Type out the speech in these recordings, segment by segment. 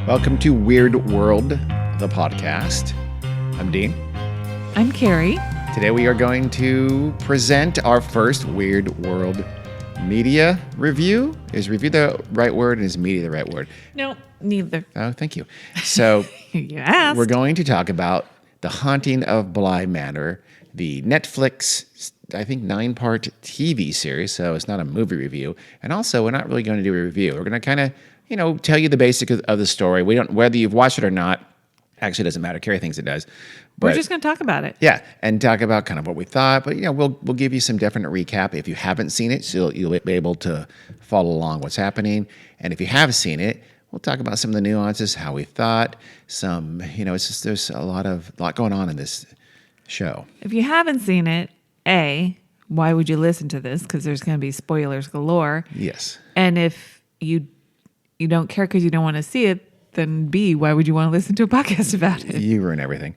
Welcome to Weird World, the podcast. I'm Dean. I'm Carrie. Today we are going to present our first Weird World media review. Is review the right word and is media the right word? No, neither. Oh, thank you. So You asked. we're going to talk about The Haunting of Bly Manor, the Netflix, I think, 9-part TV series. So it's not a movie review. And also, we're not really going to do a review. We're going to kind of, tell you the basics of the story. We don't, whether you've watched it or not, actually doesn't matter. Carrie thinks it does. But We're just going to talk about it. yeah, and talk about kind of what we thought. But we'll give you some definite recap if you haven't seen it, so you'll be able to follow along what's happening. And if you have seen it, we'll talk about some of the nuances, how we thought. Some, it's just there's a lot going on in this show. If you haven't seen it, A, why would you listen to this? Because there's going to be spoilers galore. Yes. And if you don't care because you don't want to see it, then B, why would you want to listen to a podcast about it? You ruin everything.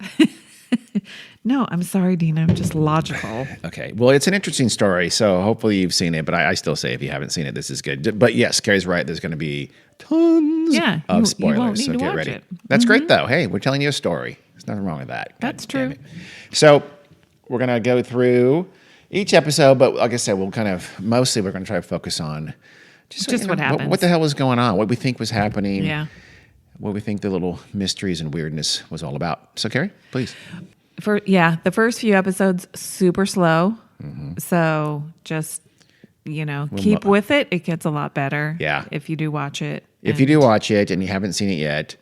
No, I'm sorry, Dina. I'm just logical. Okay. Well, it's an interesting story, so hopefully you've seen it. But I still say if you haven't seen it, this is good. But yes, Carrie's right. There's going to be tons of spoilers, you won't need so to get watch ready. it. That's great, though. Hey, we're telling you a story. There's nothing wrong with that. That's God damn true. it. So we're going to go through each episode, but like I said, we're going to try to focus on just what happens. What the hell was going on, what we think was happening, Yeah. what we think the little mysteries and weirdness was all about. So, Carrie, please. The first few episodes, super slow. So just, keep with it. It gets a lot better. Yeah. If you do watch it. If you do watch it and you haven't seen it yet,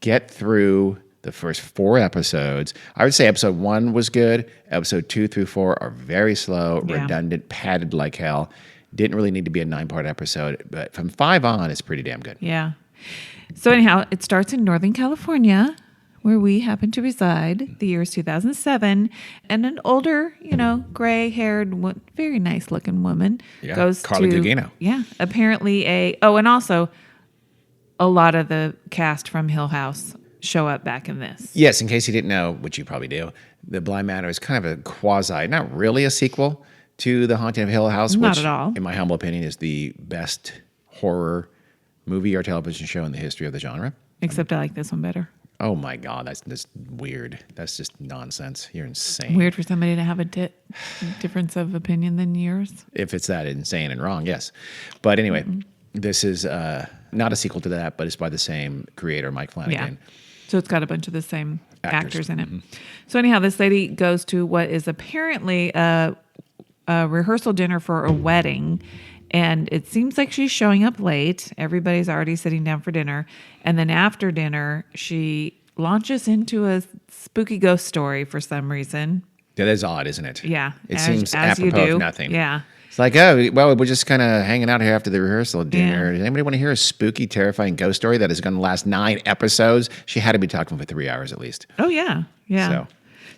get through the first 4 episodes. I would say episode 1 was good. Episode 2 through 4 are very slow, Yeah. redundant, padded like hell. Didn't really need to be a 9-part episode, but from 5 on, it's pretty damn good. Yeah. So anyhow, it starts in Northern California, where we happen to reside. The year is 2007, and an older, gray-haired, very nice-looking woman Yeah, goes Carla to Gugino. Yeah, apparently and also a lot of the cast from Hill House show up back in this. Yes, in case you didn't know, which you probably do, the Bly Manor is kind of a quasi, not really a sequel to The Haunting of Hill House, Not which, at all. in my humble opinion, is the best horror movie or television show in the history of the genre. Except I like this one better. Oh my God, that's weird. That's just nonsense. You're insane. Weird for somebody to have a difference of opinion than yours. If it's that insane and wrong, yes. But anyway, this is not a sequel to that, but it's by the same creator, Mike Flanagan. Yeah. So it's got a bunch of the same actors in it. Mm-hmm. So anyhow, this lady goes to what is apparently a rehearsal dinner for a wedding. And it seems like she's showing up late. Everybody's already sitting down for dinner. And then after dinner, she launches into a spooky ghost story for some reason. That is odd, isn't it? Yeah. It seems as you apropos do. of nothing. Yeah. It's like, oh, well, we're just kind of hanging out here after the rehearsal dinner. Yeah. Does anybody want to hear a spooky, terrifying ghost story that is going to last 9 episodes? She had to be talking for 3 hours at least. Oh, yeah. Yeah.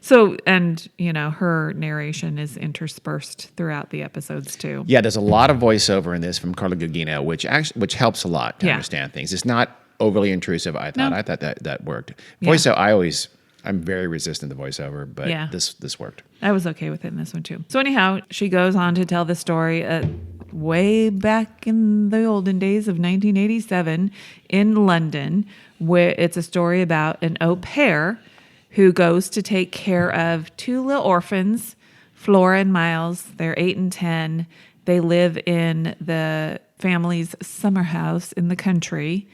So, and, her narration is interspersed throughout the episodes too. Yeah, there's a lot of voiceover in this from Carla Gugino, which helps a lot to Yeah. understand things. It's not overly intrusive, I thought. No. I thought that worked. Yeah. Voiceover, I'm very resistant to voiceover, but Yeah. this worked. I was okay with it in this one too. So anyhow, she goes on to tell the story way back in the olden days of 1987 in London, where it's a story about an au pair who goes to take care of 2 little orphans, Flora and Miles. They're 8 and 10. They live in the family's summer house in the country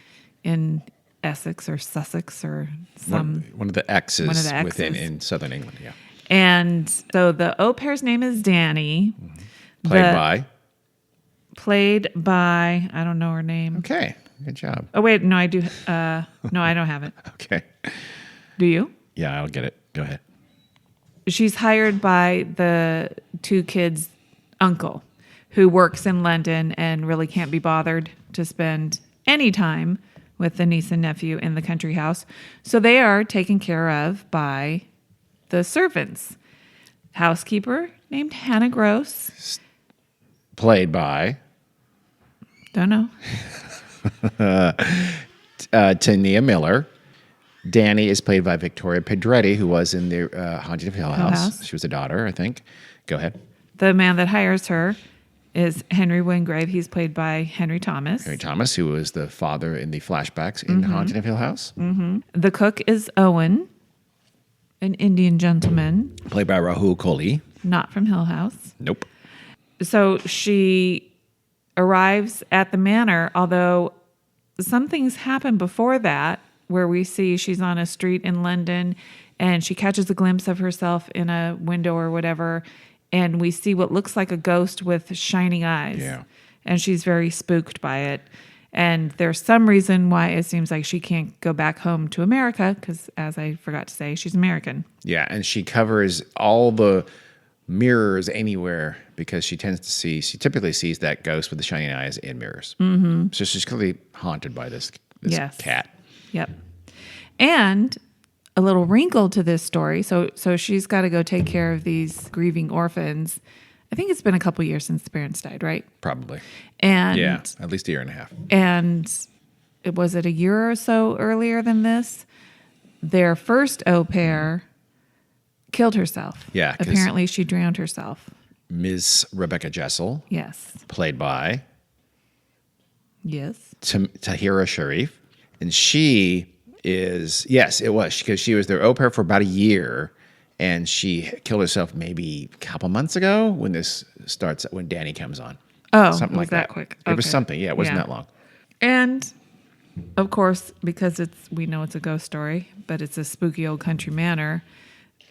in Essex or Sussex or some... One of the X's, One of the X's. within in southern England, yeah. And so the au pair's name is Danny. Played by, I don't know her name. Okay, good job. Oh, wait, no, I do. No, I don't have it. Okay. Do you? Yeah, I'll get it. Go ahead. She's hired by the 2 kids' uncle, who works in London and really can't be bothered to spend any time with the niece and nephew in the country house. So they are taken care of by the servants. Housekeeper named Hannah Gross. Played by Don't know. Tania Miller. Danny is played by Victoria Pedretti, who was in the Haunting of Hill House. She was a daughter, I think. Go ahead. The man that hires her is Henry Wingrave. He's played by Henry Thomas. Henry Thomas, who was the father in the flashbacks in Haunting of Hill House. The cook is Owen, an Indian gentleman, Played by Rahul Kohli. not from Hill House. Nope. So she arrives at the manor, although some things happen before that, where we see she's on a street in London and she catches a glimpse of herself in a window or whatever, and we see what looks like a ghost with shining eyes. Yeah. And she's very spooked by it. And there's some reason why it seems like she can't go back home to America, because, as I forgot to say, she's American. Yeah, and she covers all the mirrors anywhere because she typically sees that ghost with the shining eyes in mirrors. Mm-hmm. So she's clearly haunted by this Yes. cat. Yep. And a little wrinkle to this story. So she's got to go take care of these grieving orphans. I think it's been a couple years since the parents died, right? Probably. And Yeah, at least a year and a half. And was it a year or so earlier than this? Their first au pair killed herself. Yeah, 'cause- Apparently she drowned herself. Ms. Rebecca Jessel, Yes. played by Yes. Tahira Sharif. And she is, yes, it was, because she was their au pair for about a year. And she killed herself maybe a couple months ago when Danny comes on. Oh, Something was like that quick? It was Okay. something. Yeah, it wasn't that long. And of course, because we know it's a ghost story, but it's a spooky old country manor,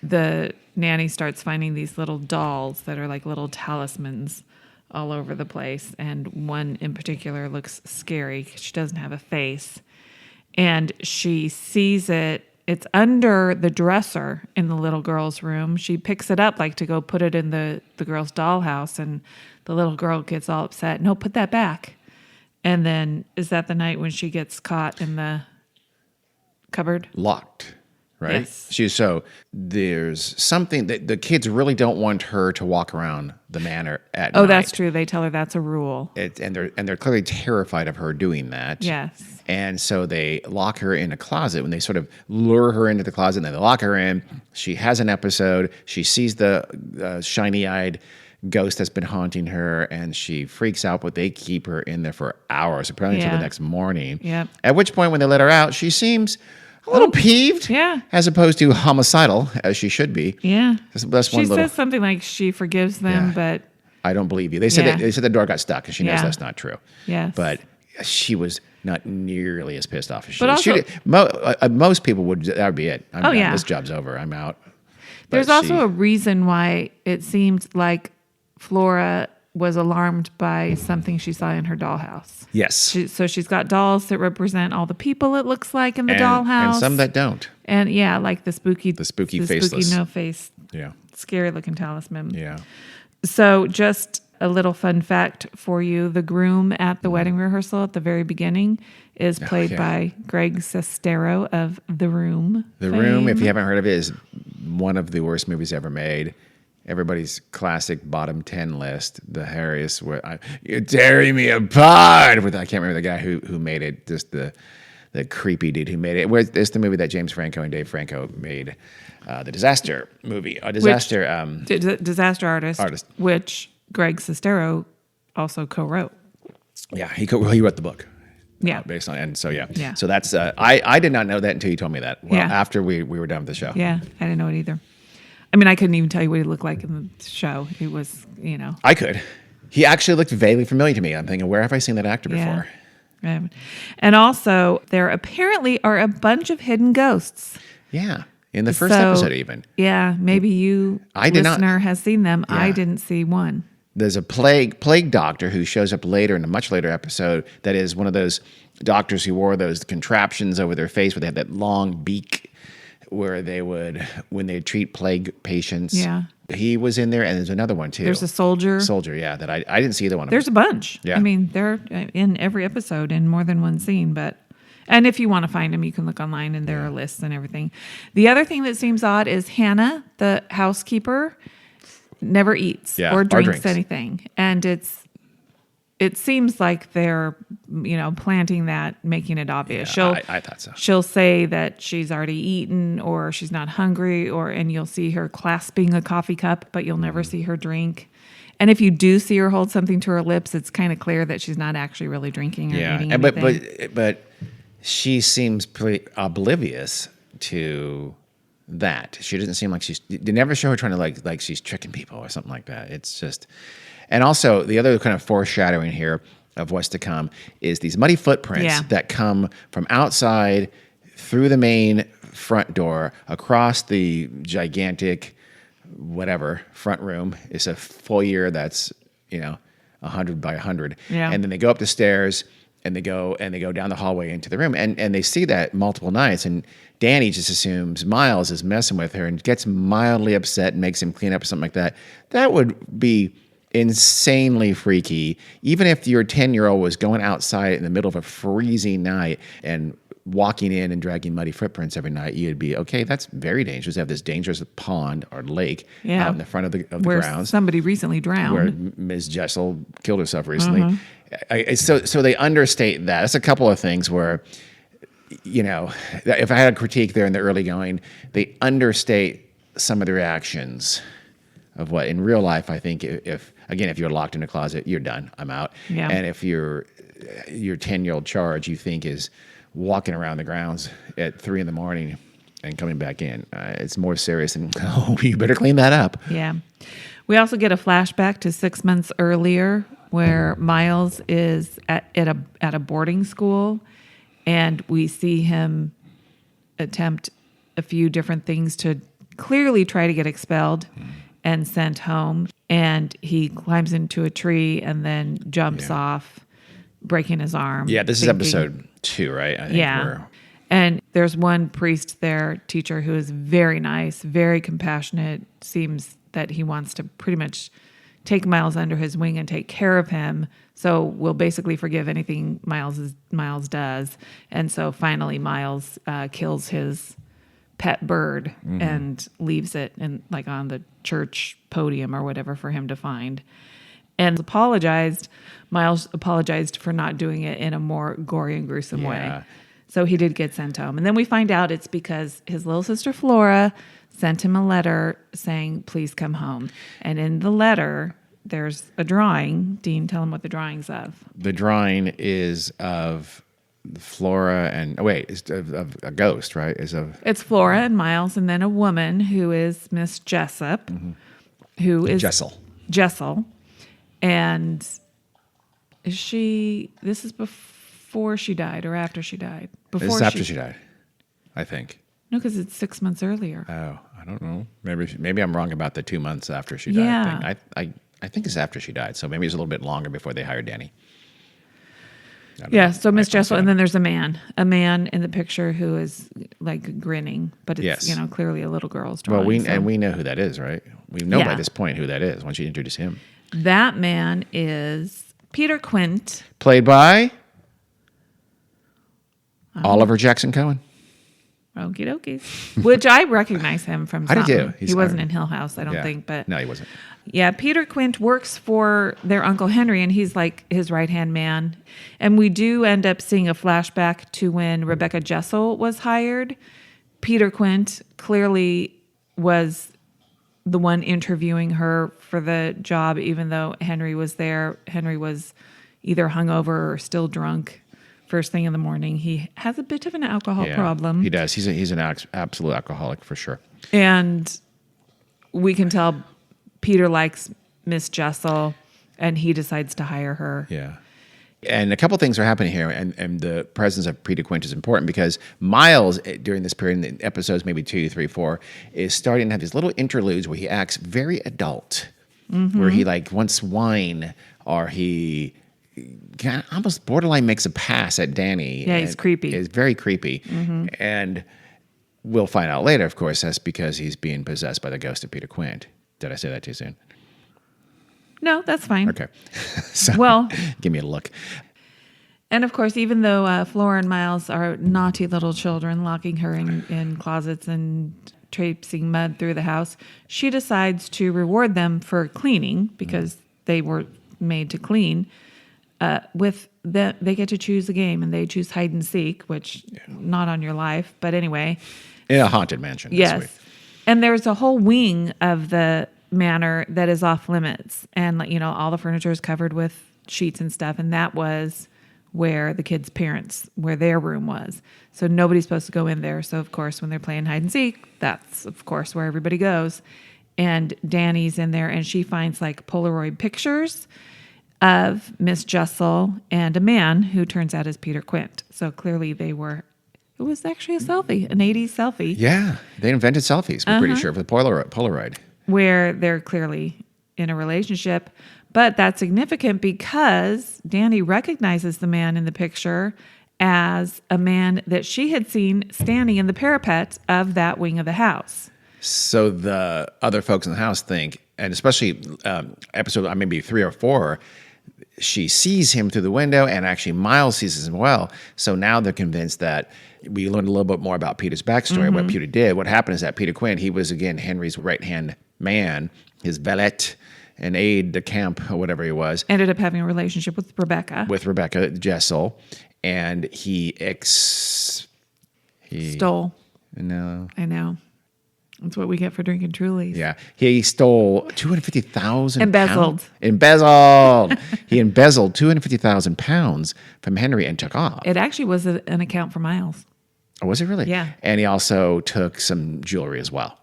the nanny starts finding these little dolls that are like little talismans all over the place. And one in particular looks scary because she doesn't have a face. And she sees it. It's under the dresser in the little girl's room. She picks it up like to go put it in the girl's dollhouse. And the little girl gets all upset. No, put that back. And then is that the night when she gets caught in the cupboard? Locked, right? Yes. So there's something that the kids really don't want her to walk around the manor at night. Oh, that's true. They tell her that's a rule. And they're clearly terrified of her doing that. Yes. And so they lock her in a closet. When they sort of lure her into the closet and then they lock her in, she has an episode. She sees the shiny-eyed ghost that's been haunting her, and she freaks out, but they keep her in there for hours, apparently until the next morning. Yep. At which point, when they let her out, she seems a little peeved, yeah. as opposed to homicidal, as she should be. Yeah. That's She says something like she forgives them, Yeah. but I don't believe you. They said they said the door got stuck, and she knows Yeah. that's not true. Yes. But she was not nearly as pissed off as she But was. also- Most people would. That would be it. I'm done. Yeah. This job's over. I'm out. But there's also a reason why it seemed like Flora was alarmed by something she saw in her dollhouse. yes, So she's got dolls that represent all the people it looks like in the dollhouse. and some that don't. And yeah, like the spooky faceless. no face, Yeah, scary looking talisman. yeah. So just a little fun fact for you. The groom at the wedding rehearsal at the very beginning is played yeah. by Greg Sestero of The Room. The fame. Room, if you haven't heard of it, is one of the worst movies ever made. Everybody's classic bottom 10 list. The hairiest, you're tearing me apart. I can't remember the guy who made it. Just the creepy dude who made it. It's the movie that James Franco and Dave Franco made, the disaster movie. Disaster Artist, which Greg Sestero also co-wrote. Yeah, he wrote the book. Yeah. Based on, and so yeah. Yeah. So that's I did not know that until you told me that. Well, Yeah. after we were done with the show. Yeah, I didn't know it either. I mean, I couldn't even tell you what he looked like in the show. It was, I could. He actually looked vaguely familiar to me. I'm thinking, where have I seen that actor Yeah. before? And also, there apparently are a bunch of hidden ghosts. Yeah, in the first episode even. Yeah, maybe you, listener, has seen them. Yeah. I didn't see one. There's a plague doctor who shows up later in a much later episode that is one of those doctors who wore those contraptions over their face where they had that long beak where they would, when they treat plague patients. Yeah. He was in there, and there's another one too. There's a soldier. Yeah, that I didn't see the one. There's a bunch. Yeah. I mean, they're in every episode in more than one scene, and if you want to find them, you can look online and there are lists and everything. The other thing that seems odd is Hannah, the housekeeper, never eats or drinks anything. And it seems like they're, planting that, making it obvious. Yeah, I thought so. She'll say that she's already eaten or she's not hungry, and you'll see her clasping a coffee cup, but you'll never see her drink. And if you do see her hold something to her lips, it's kind of clear that she's not actually really drinking or eating and anything. but she seems pretty oblivious to that. She doesn't seem like they never show her trying to like she's tricking people or something like that. It's just, and also the other kind of foreshadowing here of what's to come is these muddy footprints that come from outside through the main front door across the gigantic whatever front room. It's a foyer that's 100 by 100, and then they go up the stairs and they go down the hallway into the room, and they see that multiple nights, and Danny just assumes Miles is messing with her and gets mildly upset and makes him clean up or something like that. That would be insanely freaky. Even if your 10-year-old was going outside in the middle of a freezing night and walking in and dragging muddy footprints every night, you'd be, okay, that's very dangerous. They have this dangerous pond or lake out in the front of the where grounds. Somebody recently drowned. Where Ms. Jessel killed herself recently. So they understate that. That's a couple of things where, if I had a critique there in the early going, they understate some of the reactions of what in real life, I think if you're locked in a closet, you're done. I'm out. Yeah. And if your 10-year-old charge you think is walking around the grounds at 3 a.m. and coming back in, it's more serious than, you better clean that up. Yeah. We also get a flashback to 6 months earlier where Miles is at a boarding school, and we see him attempt a few different things to clearly try to get expelled and sent home. And he climbs into a tree and then jumps off, breaking his arm. Yeah, this is episode 2, right? I think And there's one priest there, teacher, who is very nice, very compassionate. Seems that he wants to pretty much take Miles under his wing and take care of him. So we'll basically forgive anything Miles does. And so finally Miles kills his pet bird and leaves it on the church podium or whatever for him to find. And Miles apologized for not doing it in a more gory and gruesome way. So he did get sent home. And then we find out it's because his little sister Flora sent him a letter saying, please come home. And in the letter, there's a drawing. Dean, tell him what the drawing's of. The drawing is of Flora and, it's of a ghost, right? It's Flora and Miles, and then a woman who is Miss Jessup, who is Jessel. And this is before she died or after she died? This is after she died, I think. No, because it's 6 months earlier. Oh, I don't know. Maybe I'm wrong about the 2 months after she died thing. I think it's after she died, so maybe it's a little bit longer before they hired Danny. So Miss Jessel, and then there's a man in the picture who is like grinning, but it's clearly a little girl's drawing. Well, we know who that is, right? We know by this point who that is once you introduce him. That man is Peter Quint, played by Oliver Jackson Cohen. Okie dokies. Which I recognize him from something. I do. He wasn't in Hill House, I don't think. But no, he wasn't. Yeah, Peter Quint works for their Uncle Henry, and he's like his right-hand man. And we do end up seeing a flashback to when Rebecca Jessel was hired. Peter Quint clearly was the one interviewing her for the job, even though Henry was there. Henry was either hungover or still drunk. First thing in the morning. He has a bit of an alcohol problem. He does. He's an absolute alcoholic for sure. And we can tell Peter likes Miss Jessel, and he decides to hire her. Yeah. And a couple things are happening here, and the presence of Peter Quint is important because Miles, during this period, in episodes maybe 2, 3, 4, is starting to have these little interludes where he acts very adult, where he wants wine, or he almost borderline makes a pass at Danny. Yeah, he's creepy. It's very creepy. And we'll find out later, of course, that's because he's being possessed by the ghost of Peter Quint. Did I say that too soon? No, that's fine. Okay. So, give me a look. And of course, even though Flora and Miles are naughty little children, locking her in closets and traipsing mud through the house, she decides to reward them for cleaning because they were made to clean. They get to choose a game, and they choose hide and seek, which not on your life, but anyway. In a haunted mansion. Yes. And there's a whole wing of the manor that is off limits, and like, all the furniture is covered with sheets and stuff, and that was where the kids' parents, where their room was. So nobody's supposed to go in there. So of course, when they're playing hide and seek, that's of course where everybody goes. And Danny's in there, and she finds like Polaroid pictures of Miss Jessel and a man who turns out is Peter Quint. So clearly it was actually a selfie, an 80s selfie. Yeah, they invented selfies, we're pretty sure, for the Polaroid. Where they're clearly in a relationship. But that's significant because Danny recognizes the man in the picture as a man that she had seen standing in the parapet of that wing of the house. So the other folks in the house think, and especially episode maybe 3 or 4, she sees him through the window, and actually Miles sees him as well. So now they're convinced that we learned a little bit more about Peter's backstory, what Peter did. What happened is that Peter Quint, he was, again, Henry's right-hand man, his valet, an aide de camp, or whatever he was. Ended up having a relationship with Rebecca. With Rebecca Jessel. And he stole. No. I know. That's what we get for drinking Trulies. Yeah. He stole 250,000 Embezzled. Embezzled. He embezzled 250,000 pounds from Henry and took off. It actually was an account for Miles. Oh, was it really? Yeah. And he also took some jewelry as well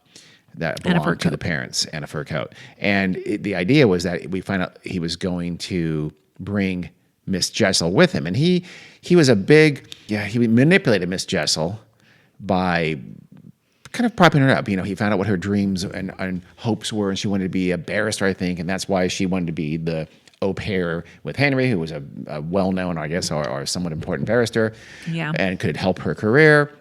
that belonged to the parents, and a fur coat. And the idea was that we find out he was going to bring Miss Jessel with him. And he was he manipulated Miss Jessel by kind of propping her up. He found out what her dreams and hopes were, and she wanted to be a barrister, I think, and that's why she wanted to be the au pair with Henry, who was a well-known, I guess, or somewhat important barrister, and could help her career.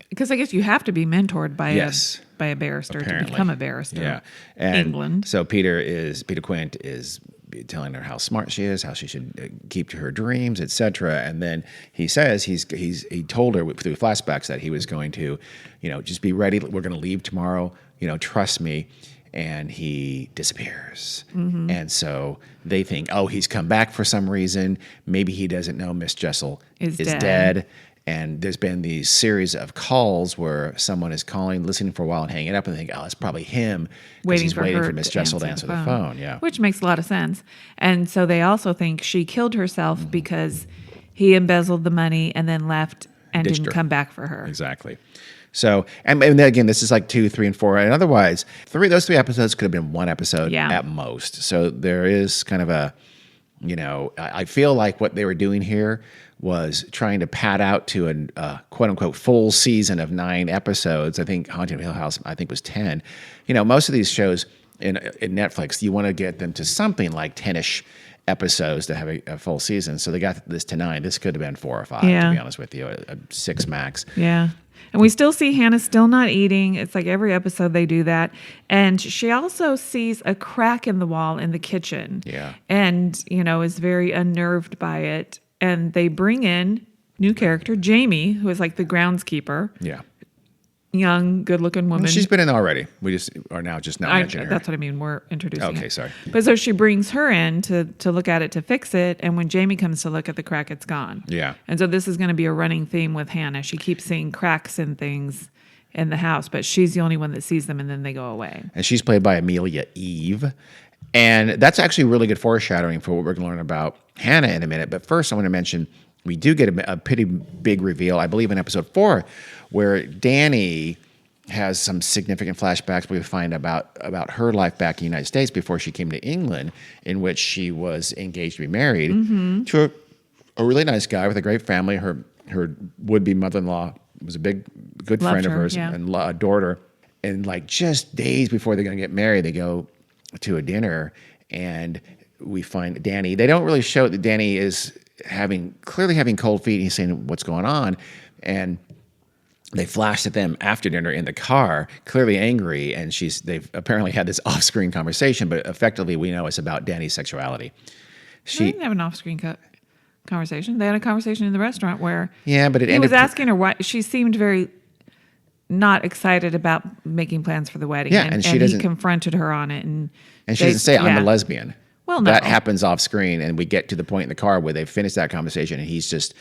Because I guess you have to be mentored by a barrister apparently. To become a barrister. Yeah, and England. So Peter Quint is telling her how smart she is, how she should keep to her dreams, etc. And then he says he told her through flashbacks that he was going to, just be ready. We're going to leave tomorrow. Trust me. And he disappears. Mm-hmm. And so they think, he's come back for some reason. Maybe he doesn't know Miss Jessel is dead. And there's been these series of calls where someone is calling, listening for a while, and hanging up, and think, it's probably him. Waiting for Miss Jessel to answer the phone. Yeah. Which makes a lot of sense. And so they also think she killed herself because he embezzled the money and then left and didn't come back for her. Exactly. So, and then again, this is like 2, 3, and 4. And otherwise, those 3 episodes could have been 1 episode at most. So there is kind of a, I feel like what they were doing here was trying to pad out to a quote unquote full season of 9 episodes. I think Haunting of Hill House, was 10. Most of these shows in Netflix, you want to get them to something like 10-ish episodes to have a full season. So they got this to 9. This could have been 4 or 5, to be honest with you, a 6 max. Yeah. And we still see Hannah still not eating. It's like every episode they do that. And she also sees a crack in the wall in the kitchen. Yeah. And, is very unnerved by it. And they bring in new character, Jamie, who is like the groundskeeper. Yeah. Young, good-looking woman. Well, she's been in already. We just are now mentioning her. That's what I mean. We're introducing her. Okay, sorry. But so she brings her in to look at it, to fix it. And when Jamie comes to look at the crack, it's gone. Yeah. And so this is going to be a running theme with Hannah. She keeps seeing cracks in things in the house, but she's the only one that sees them, and then they go away. And she's played by Amelia Eve. And that's actually really good foreshadowing for what we're going to learn about Hannah in a minute. But first, I want to mention we do get a pretty big reveal, I believe, in episode 4, where Danny has some significant flashbacks we find about her life back in the United States before she came to England, in which she was engaged to be married to a really nice guy with a great family. Her would-be mother-in-law was a good friend of hers and adored her. And like just days before they're going to get married, they go to a dinner, and we find Danny. They don't really show that Danny is clearly having cold feet. And he's saying, "What's going on?" And they flashed at them after dinner in the car, clearly angry, and they've apparently had this off-screen conversation, but effectively we know it's about Danny's sexuality. They didn't have an off-screen conversation. They had a conversation in the restaurant where but he was asking her why. She seemed very not excited about making plans for the wedding. Yeah, and he confronted her on it. And she doesn't say, "I'm a lesbian." Well, no. That happens off screen, and we get to the point in the car where they finish that conversation, and he's just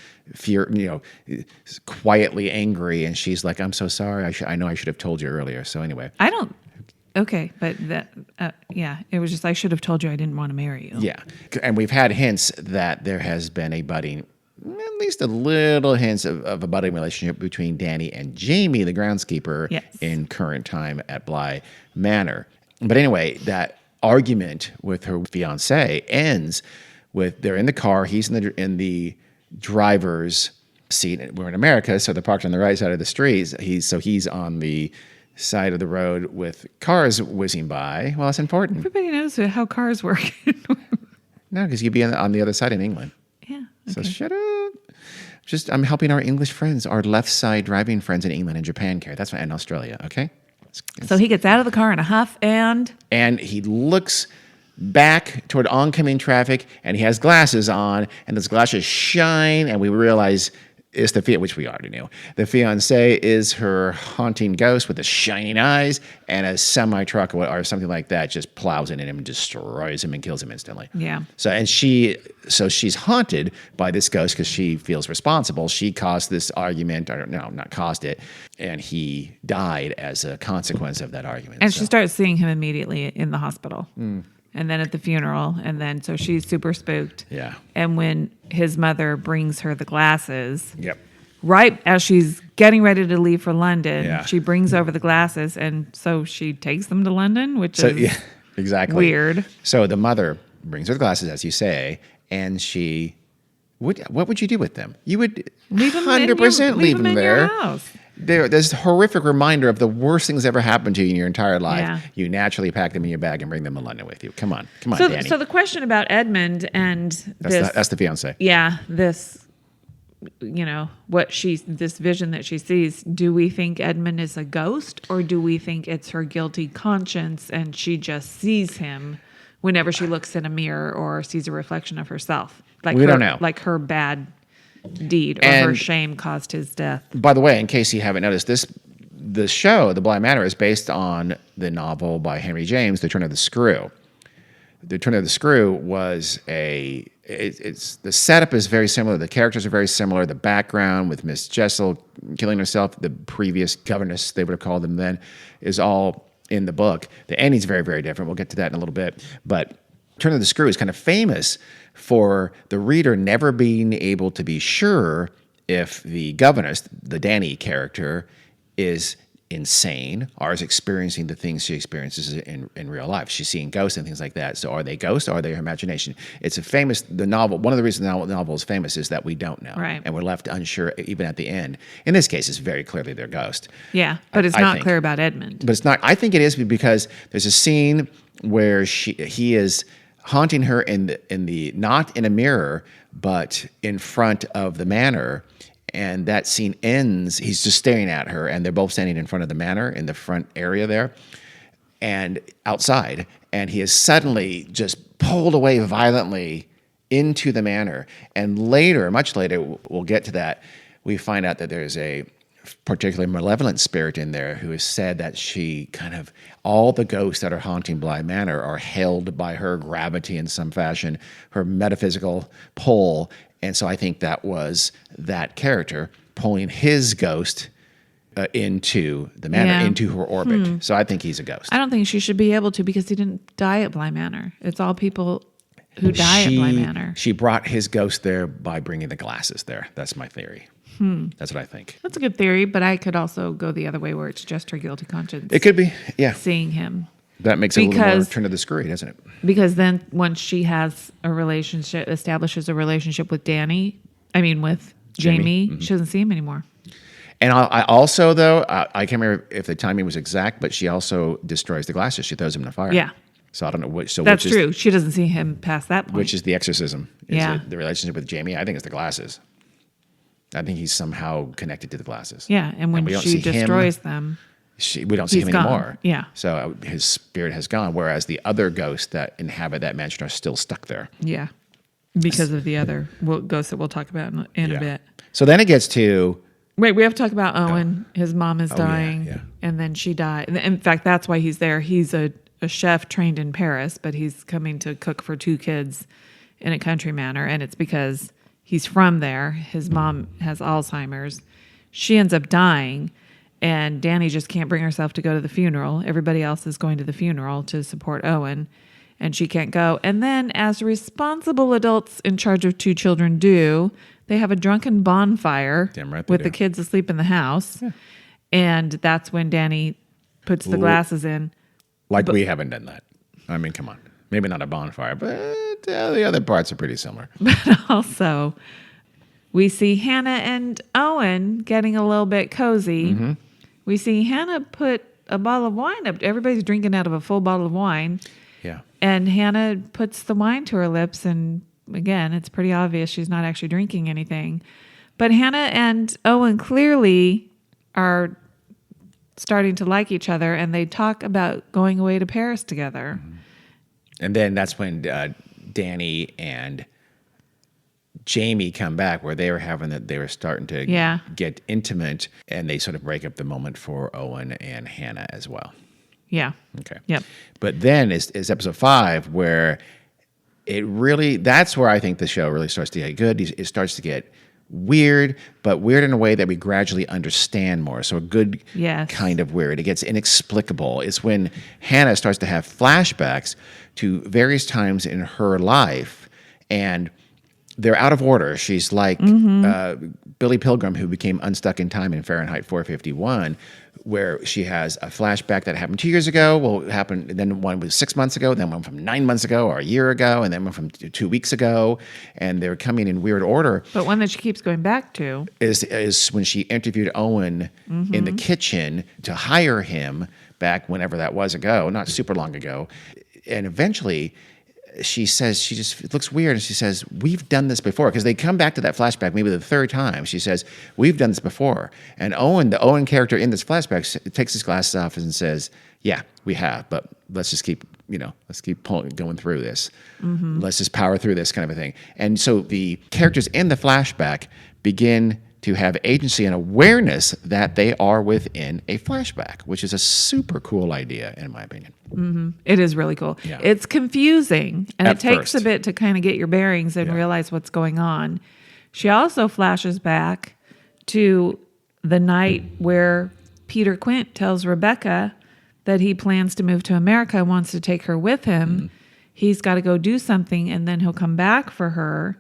quietly angry, and she's like, "I'm so sorry. I know I should have told you earlier." So anyway, Okay, but it was just I should have told you I didn't want to marry you. Yeah. And we've had hints that there has been a budding, at least a little hints of a budding relationship between Danny and Jamie, the groundskeeper, Yes. in current time at Bly Manor. But anyway, that argument with her fiance ends with they're in the car. He's in the driver's seat. We're in America, so they're parked on the right side of the street. He's on the side of the road with cars whizzing by. Well, it's important. Everybody knows how cars work. No, because you'd be on the other side in England. Yeah. So Okay. shut up. I'm helping our English friends, our left side driving friends in England and Japan, Carrie. That's why, and Australia. Okay. So he gets out of the car in a huff and He looks back toward oncoming traffic, and he has glasses on, and those glasses shine, and we realize it's which we already knew. The fiancé is her haunting ghost with the shining eyes, and a semi-truck or something like that just plows into him and destroys him and kills him instantly. Yeah. So she's haunted by this ghost because she feels responsible. She caused this argument, or no, not caused it, and he died as a consequence of that argument. And she starts seeing him immediately in the hospital. And then at the funeral. And then so she's super spooked. Yeah. And when his mother brings her the glasses, Yep. right as she's getting ready to leave for London, Yeah. she brings over the glasses. And so she takes them to London, which So is yeah, exactly. weird. So the mother brings her the glasses, as you say, and what would you do with them? You would Leave them 100% leave them in there. your house. There's a horrific reminder of the worst things ever happened to you in your entire life. Yeah. You naturally pack them in your bag and bring them to London with you. Come on, So, Danny. so the question about Edmund and That's the fiance. this, this vision that she sees, do we think Edmund is a ghost or do we think it's her guilty conscience and she just sees him whenever she looks in a mirror or sees a reflection of herself? We don't know. Like her bad deed or her And- shame caused his death. By the way, in case you haven't noticed, the show, The Bly Manor, is based on the novel by Henry James, The Turn of the Screw. The Turn of the Screw was the setup is very similar. The characters are very similar. The background with Miss Jessel killing herself, the previous governess, they would have called them then, is all in the book. The ending's very, very different. We'll get to that in a little bit. But Turn of the Screw is kind of famous for the reader never being able to be sure if the governess, the Danny character, is insane or is experiencing the things she experiences in real life. She's seeing ghosts and things like that. So are they ghosts or are they her imagination? It's the novel, one of the reasons the novel is famous is that we don't know. Right. And we're left unsure even at the end. In this case, it's very clearly their ghost. Yeah, but it's I not think. clear about Edmund. But it's not. I think it is because there's a scene where he is haunting her in the not in a mirror, but in front of the manor. And that scene ends. He's just staring at her, and they're both standing in front of the manor in the front area there, and outside. And he is suddenly just pulled away violently into the manor. And later, much later, we'll get to that. We find out that there's a particularly malevolent spirit in there who has said that all the ghosts that are haunting Bly Manor are held by her gravity in some fashion, her metaphysical pull. And so I think that was that character pulling his ghost into the manor, Yeah. into her orbit. So I think he's a ghost. I don't think she should be able to because he didn't die at Bly Manor. It's all people who die at Bly Manor. She brought his ghost there by bringing the glasses there. That's my theory. That's what I think. That's a good theory, but I could also go the other way where it's just her guilty conscience It could be, yeah. seeing him. That makes it a little more Because- turn of the screw, doesn't it? Because then once she establishes a relationship with with Jamie, Mm-hmm. she doesn't see him anymore. And I also, though, I can't remember if the timing was exact, but she also destroys the glasses. She throws them in the fire. Yeah. So I don't know which. So That's which true. She doesn't see him past that point. Which is the exorcism? Is Yeah. it the relationship with Jamie? I think it's the glasses. I think he's somehow connected to the glasses. yeah, and when we don't she see him. destroys them, We don't see He's him gone. anymore. Yeah. So his spirit has gone, whereas the other ghosts that inhabit that mansion are still stuck there. yeah, because of the other ghosts that we'll talk about in a bit. So then it gets to Wait, we have to talk about Owen. His mom is dying, yeah. and then she died. In fact, that's why he's there. He's a chef trained in Paris, but he's coming to cook for 2 kids in a country manor, and it's because he's from there. His mom has Alzheimer's. She ends up dying, And Danny just can't bring herself to go to the funeral. Everybody else is going to the funeral to support Owen, and she can't go. And then, as responsible adults in charge of 2 children do, they have a drunken bonfire Damn right they with do. the kids asleep in the house. Yeah. And that's when Danny puts the glasses in. Like we haven't done that. I mean, come on. Maybe not a bonfire, but the other parts are pretty similar. But also, we see Hannah and Owen getting a little bit cozy. Mm-hmm. We see Hannah put a bottle of wine up. Everybody's drinking out of a full bottle of wine. Yeah. And Hannah puts the wine to her lips. And again, it's pretty obvious she's not actually drinking anything. But Hannah and Owen clearly are starting to like each other. And they talk about going away to Paris together. Mm-hmm. And then that's when Danny and Jamie come back, where they were starting to get intimate, and they sort of break up the moment for Owen and Hannah as well. Yeah. Okay. Yep. But then is episode 5, where that's where I think the show really starts to get good. It starts to get weird, but weird in a way that we gradually understand more. So a good kind of weird. It gets inexplicable. It's when Hannah starts to have flashbacks to various times in her life, and they're out of order. She's like Billy Pilgrim, who became unstuck in time in Fahrenheit 451, where she has a flashback that happened 2 years ago. Well, it happened, then one was 6 months ago, then one from 9 months ago or a year ago, and then one from 2 weeks ago. And they're coming in weird order. But one that she keeps going back to is when she interviewed Owen in the kitchen to hire him back whenever that was ago, not super long ago. And eventually she says, it looks weird. And she says, we've done this before. Because they come back to that flashback maybe the 3rd time. She says, we've done this before. And the Owen character in this flashback takes his glasses off and says, yeah, we have. But let's just keep, going through this. Mm-hmm. Let's just power through this kind of a thing. And so the characters in the flashback begin to have agency and awareness that they are within a flashback, which is a super cool idea, in my opinion. Mm-hmm. It is really cool. Yeah. It's confusing, and it takes a bit to kind of get your bearings and realize what's going on. She also flashes back to the night where Peter Quint tells Rebecca that he plans to move to America and wants to take her with him. Mm-hmm. He's got to go do something, and then he'll come back for her.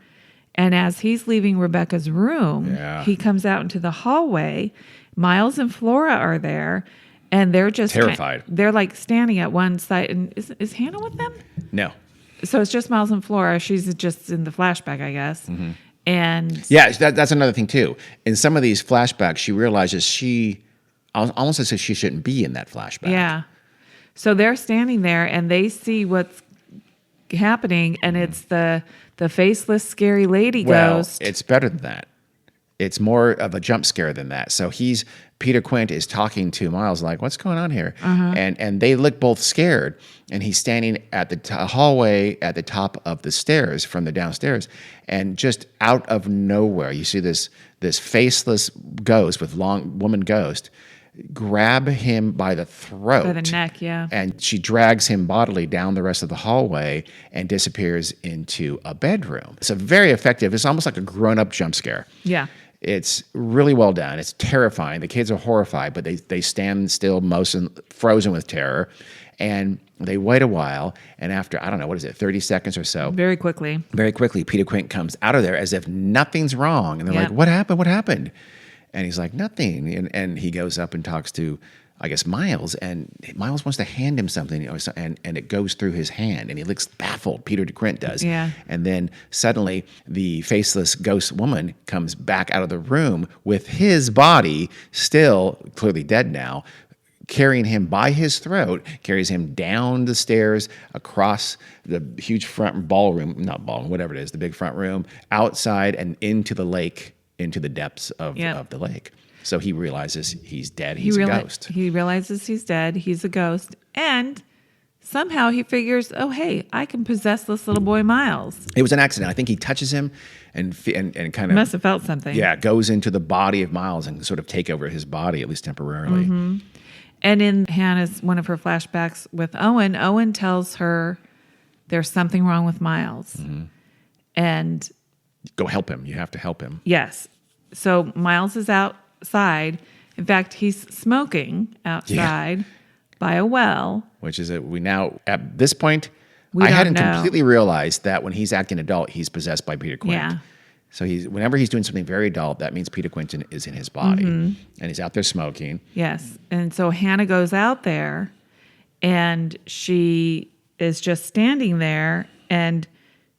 And as he's leaving Rebecca's room, he comes out into the hallway. Miles and Flora are there, and they're just terrified. They're like standing at one side. And is Hannah with them? No. So it's just Miles and Flora. She's just in the flashback, I guess. Mm-hmm. And that's another thing too. In some of these flashbacks, she realizes almost as if she shouldn't be in that flashback. Yeah. So they're standing there, and they see what's happening, and it's the faceless, scary lady ghost. It's better than that. It's more of a jump scare than that. So Peter Quint is talking to Miles like, what's going on here? Uh-huh. And they look both scared. And he's standing at the hallway at the top of the stairs from the downstairs. And just out of nowhere, you see this faceless ghost with woman ghost grab him by the throat. By the neck, yeah. And she drags him bodily down the rest of the hallway and disappears into a bedroom. It's very effective. It's almost like a grown-up jump scare. Yeah. It's really well done. It's terrifying. The kids are horrified, but they stand still, frozen with terror. And they wait a while, and after, 30 seconds or so. Very quickly, Peter Quint comes out of there as if nothing's wrong. And they're like, what happened? What happened? And he's like, nothing. And he goes up and talks to, I guess, Miles. And Miles wants to hand him something, and it goes through his hand. And he looks baffled. Peter Quint does. Yeah. And then suddenly the faceless ghost woman comes back out of the room with his body, still clearly dead now, carrying him by his throat, carries him down the stairs, across the huge front whatever it is, the big front room, outside and into the lake, into the depths of the lake. So he realizes he's dead. He's a ghost. He realizes he's dead. He's a ghost. And somehow he figures, oh, hey, I can possess this little boy Miles. It was an accident. I think he touches him and kind of... Must have felt something. Yeah, goes into the body of Miles and sort of take over his body, at least temporarily. Mm-hmm. And in Hannah's, one of her flashbacks with Owen tells her there's something wrong with Miles. Mm-hmm. And... go help him. You have to help him. Yes. So Miles is outside, In fact, he's smoking outside by a well. Which is we now, at this point, We I don't hadn't know. completely realized that when he's acting adult, he's possessed by Peter Quint. Yeah. So whenever he's doing something very adult, that means Peter Quint is in his body. And he's out there smoking. Yes. And so Hannah goes out there and she is just standing there and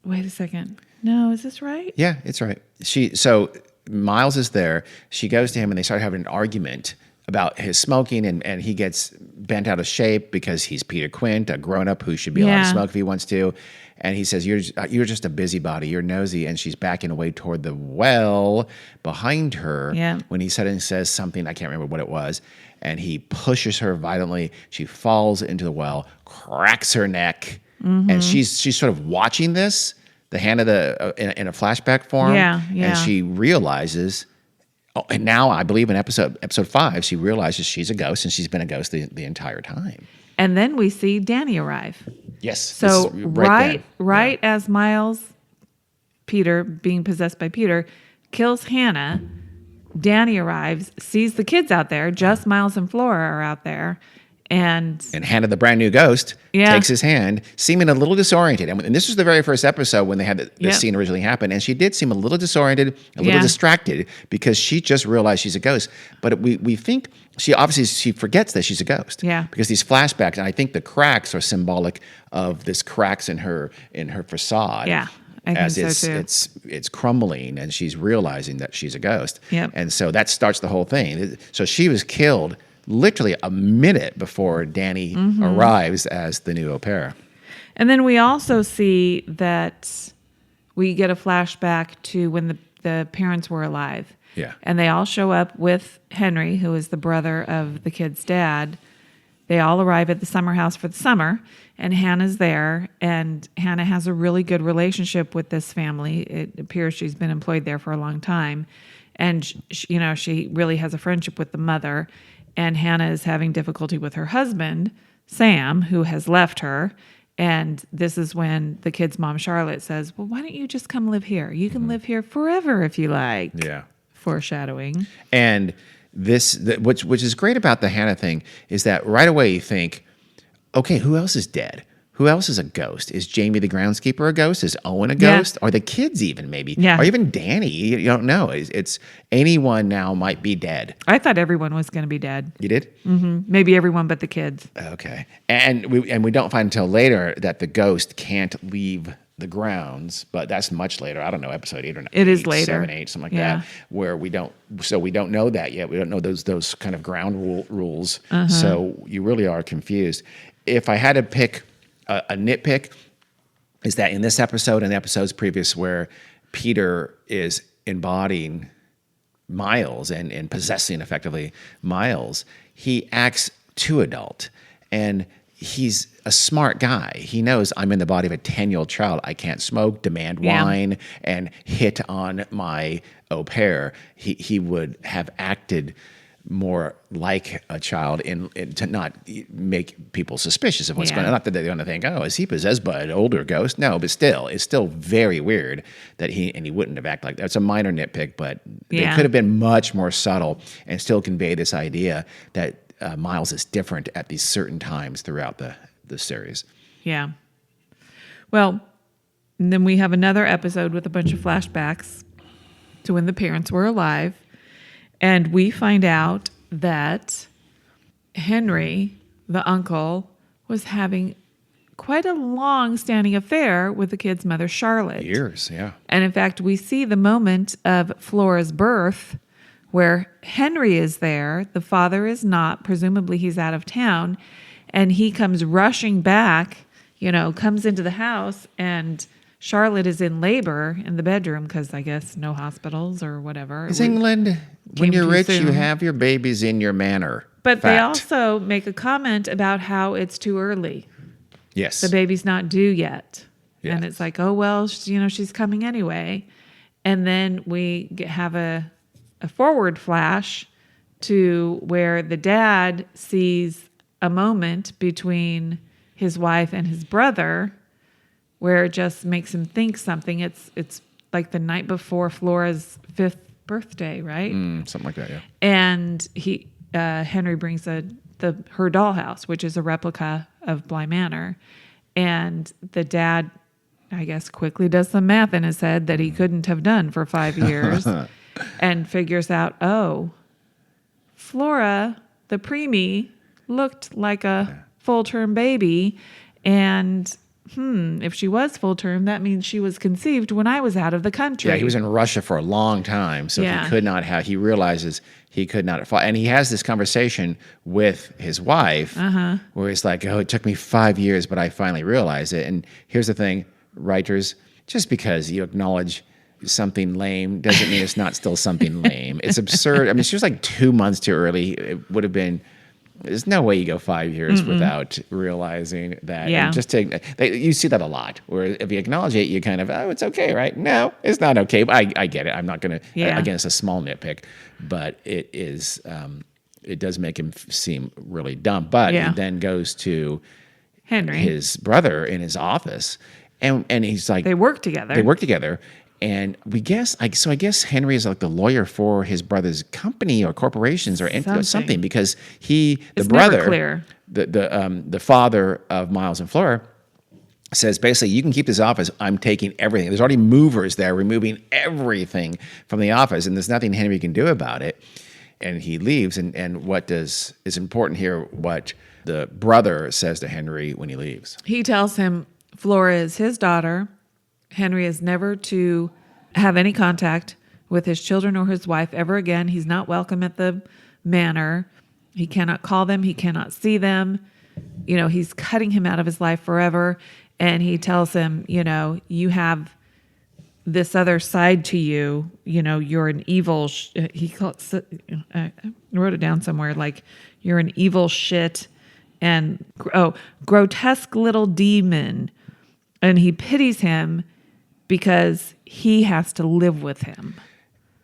wait a second. No, is this right? Yeah, it's right. So Miles is there. She goes to him and they start having an argument about his smoking, and he gets bent out of shape because he's Peter Quint, a grown-up who should be allowed to smoke if he wants to. And he says, you're just a busybody. You're nosy. And she's backing away toward the well behind her when he suddenly says something. I can't remember what it was. And he pushes her violently. She falls into the well, cracks her neck. And she's sort of watching this, the hand of in a flashback form. And she realizes... Oh, and now I believe in episode 5, she realizes she's a ghost, and she's been a ghost the entire time. And then we see Danny arrive. Yes. So right as Miles, Peter, being possessed by Peter, kills Hannah, Danny arrives, sees the kids out there, just Miles and Flora are out there. And Hannah, the brand new ghost, takes his hand, seeming a little disoriented. And this was the very first episode when they had this scene originally happen. And she did seem a little disoriented, a little distracted, because she just realized she's a ghost. But we think she forgets that she's a ghost. Yeah. Because these flashbacks, and I think the cracks are symbolic of this cracks in her facade. Yeah. I think so too. It's crumbling, and she's realizing that she's a ghost. Yep. And so that starts the whole thing. So she was killed literally a minute before Danny arrives as the new au pair. And then we also see that we get a flashback to when the parents were alive. Yeah. And they all show up with Henry, who is the brother of the kid's dad. They all arrive at the summer house for the summer, and Hannah's there, and Hannah has a really good relationship with this family. It appears she's been employed there for a long time. And, she really has a friendship with the mother. And Hannah is having difficulty with her husband, Sam, who has left her. And this is when the kid's mom, Charlotte, says, well, why don't you just come live here? You can live here forever if you like. Yeah. Foreshadowing. And which is great about the Hannah thing is that right away you think, okay, who else is dead? Who else is a ghost? Is Jamie the groundskeeper a ghost? Is Owen a ghost? Or the kids even maybe? Yeah. Or even Danny? You don't know. It's anyone now might be dead. I thought everyone was going to be dead. You did? Mm-hmm. Maybe everyone but the kids. Okay. And we don't find until later that the ghost can't leave the grounds, but that's much later. I don't know, episode 8 or 9. It is later. 7, 8, something like that, where we don't know that yet. We don't know those kind of ground rules. So you really are confused. If I had to pick a nitpick, is that in this episode and episodes previous where Peter is embodying Miles and possessing effectively Miles, he acts too adult. And he's a smart guy. He knows I'm in the body of a 10-year-old child. I can't smoke, demand wine, and hit on my au pair. He would have acted more like a child to not make people suspicious of what's going on. Not that they're going to think, oh, is he possessed by an older ghost? No, but still, it's still very weird that he wouldn't have acted like that. It's a minor nitpick, but they could have been much more subtle and still convey this idea that Miles is different at these certain times throughout the series. Yeah. Well, and then we have another episode with a bunch of flashbacks to when the parents were alive. And we find out that Henry, the uncle, was having quite a long-standing affair with the kid's mother, Charlotte. Years, yeah. And in fact, we see the moment of Flora's birth where Henry is there. The father is not. Presumably he's out of town. And he comes rushing back, comes into the house, and Charlotte is in labor in the bedroom because I guess no hospitals or whatever. Is England, when you're rich, you have your babies in your manor. But they also make a comment about how it's too early. Yes. The baby's not due yet. Yes. And it's like, oh, well, she's coming anyway. And then we have a forward flash to where the dad sees a moment between his wife and his brother where it just makes him think something. It's like the night before Flora's 5th birthday, right? Something like that, yeah. And Henry brings her dollhouse, which is a replica of Bly Manor. And the dad, I guess, quickly does some math in his head that he couldn't have done for 5 years and figures out, oh, Flora, the preemie, looked like a full-term baby. And if she was full-term, that means she was conceived when I was out of the country. Yeah, he was in Russia for a long time, so he realizes he could not fly. And he has this conversation with his wife where he's like, oh, it took me 5 years, but I finally realized it. And here's the thing, writers, just because you acknowledge something lame doesn't mean it's not still something lame. It's absurd. I mean, she was like 2 months too early. It would have been... There's no way you go 5 years without realizing that. Yeah. And you see that a lot, where if you acknowledge it, you kind of, oh, it's okay, right? No, it's not okay. But I get it. I'm not going to, again, it's a small nitpick, but it is, it does make him seem really dumb. But he then goes to Henry, his brother, in his office, and he's like... They work together. And I guess Henry is like the lawyer for his brother's company or corporations or something, because the father of Miles and Flora, says basically, you can keep this office. I'm taking everything. There's already movers there, removing everything from the office, and there's nothing Henry can do about it. And he leaves. And is important here, what the brother says to Henry when he leaves. He tells him Flora is his daughter. Henry is never to have any contact with his children or his wife ever again. He's not welcome at the manor. He cannot call them. He cannot see them. He's cutting him out of his life forever. And he tells him, you have this other side to you. You're an evil... I wrote it down somewhere, like, you're an evil shit and, grotesque little demon. And he pities him because he has to live with him.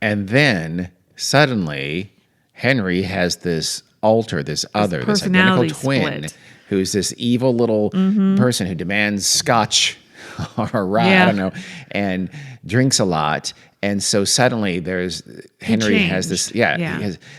And then suddenly Henry has this identical twin, who's this evil little person who demands scotch or rye, I don't know, and drinks a lot. And so suddenly Henry has this,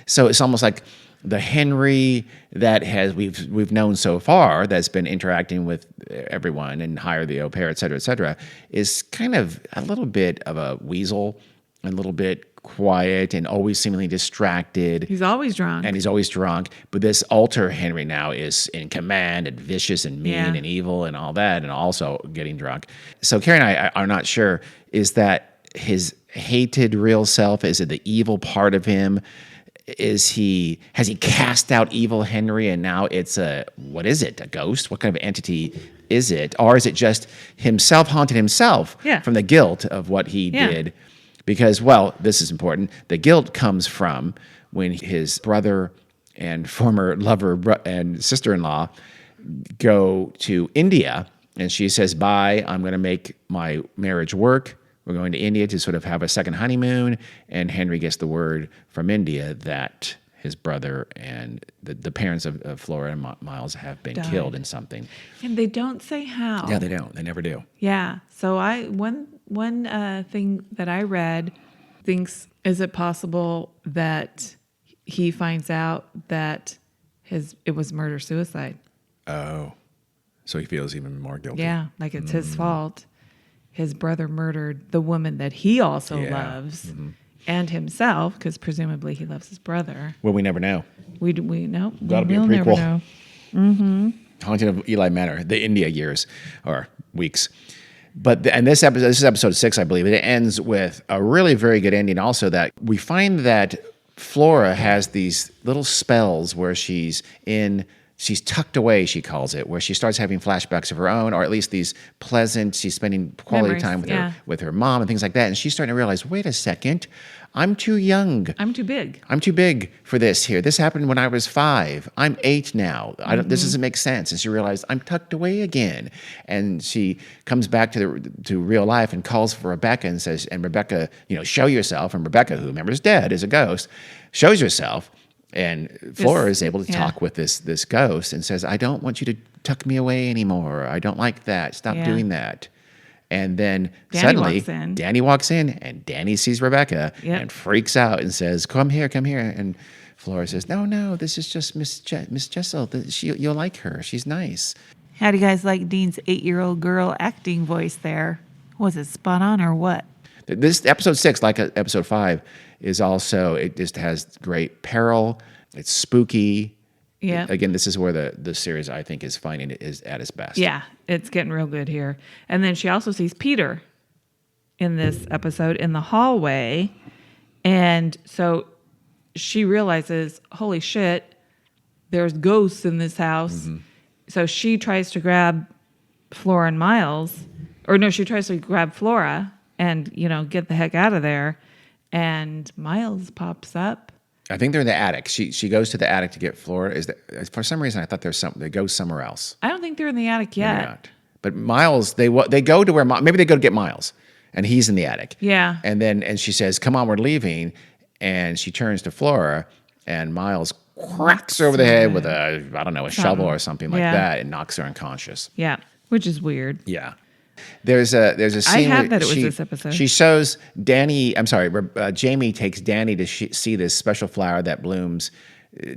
so it's almost like the Henry that we've known so far, that's been interacting with everyone and hired the au pair, et cetera, is kind of a little bit of a weasel, and a little bit quiet and always seemingly distracted. He's always drunk. But this alter Henry now is in command and vicious and mean and evil and all that, and also getting drunk. So Carrie and I are not sure, is that his hated real self? Is it the evil part of him? Has he cast out evil Henry, and now it's what is it? A ghost? What kind of entity is it? Or is it just himself haunting himself from the guilt of what he did? Because, well, this is important. The guilt comes from when his brother and former lover and sister-in-law go to India, and she says, bye, I'm going to make my marriage work. We're going to India to sort of have a second honeymoon, and Henry gets the word from India that his brother and the parents of Flora and Miles have been killed in something. And they don't say how. Yeah, they don't. They never do. Yeah. So one thing that I read thinks, is it possible that he finds out that it was murder-suicide? Oh. So he feels even more guilty. Yeah, like it's his fault. His brother murdered the woman that he also loves, and himself, because presumably he loves his brother. Well, we never know. We know. Gotta be a prequel. Never know. Haunting of Bly Manor, the India years or weeks. But this is episode 6, I believe. It ends with a really very good ending. Also, that we find that Flora has these little spells where she's tucked away, she calls it, where she starts having flashbacks of her own, or at least these pleasant, she's spending quality time with her mom and things like that. And she's starting to realize, wait a second, I'm too young. I'm too big. I'm too big for this here. This happened when I was 5. I'm 8 now. This doesn't make sense. And she realized, I'm tucked away again. And she comes back to real life and calls for Rebecca and says, and Rebecca, show yourself. And Rebecca, who remember is dead, is a ghost, shows herself. And Flora is able to talk with this ghost and says, I don't want you to tuck me away anymore. I don't like that. Stop doing that. And then Danny suddenly, walks in. Danny walks in, and Danny sees Rebecca Yep. and freaks out and says, come here, come here. And Flora says, no, this is just Miss Jessel. You'll like her. She's nice. How do you guys like Dean's 8-year-old girl acting voice there? Was it spot on or what? This episode 6, like episode 5, is also, it just has great peril. It's spooky. Yeah. Again, this is where the series, I think, is finding it is at its best. Yeah, it's getting real good here. And then she also sees Peter in this episode in the hallway. And so she realizes, holy shit, there's ghosts in this house. Mm-hmm. So she tries to grab Flora and Miles. Or no, she tries to grab Flora and, get the heck out of there. And Miles pops up. I think they're in the attic. She goes to the attic to get Flora. For some reason I thought they go somewhere else. I don't think they're in the attic yet. Maybe not. But Miles, they go to where maybe they go to get Miles, and he's in the attic. Yeah. And she says, "Come on, we're leaving." And she turns to Flora, and Miles cracks her over the head with a shovel or something like that, and knocks her unconscious. Yeah, which is weird. Yeah. There's a scene. I had that it was this episode. She shows Jamie takes Danny to see this special flower that blooms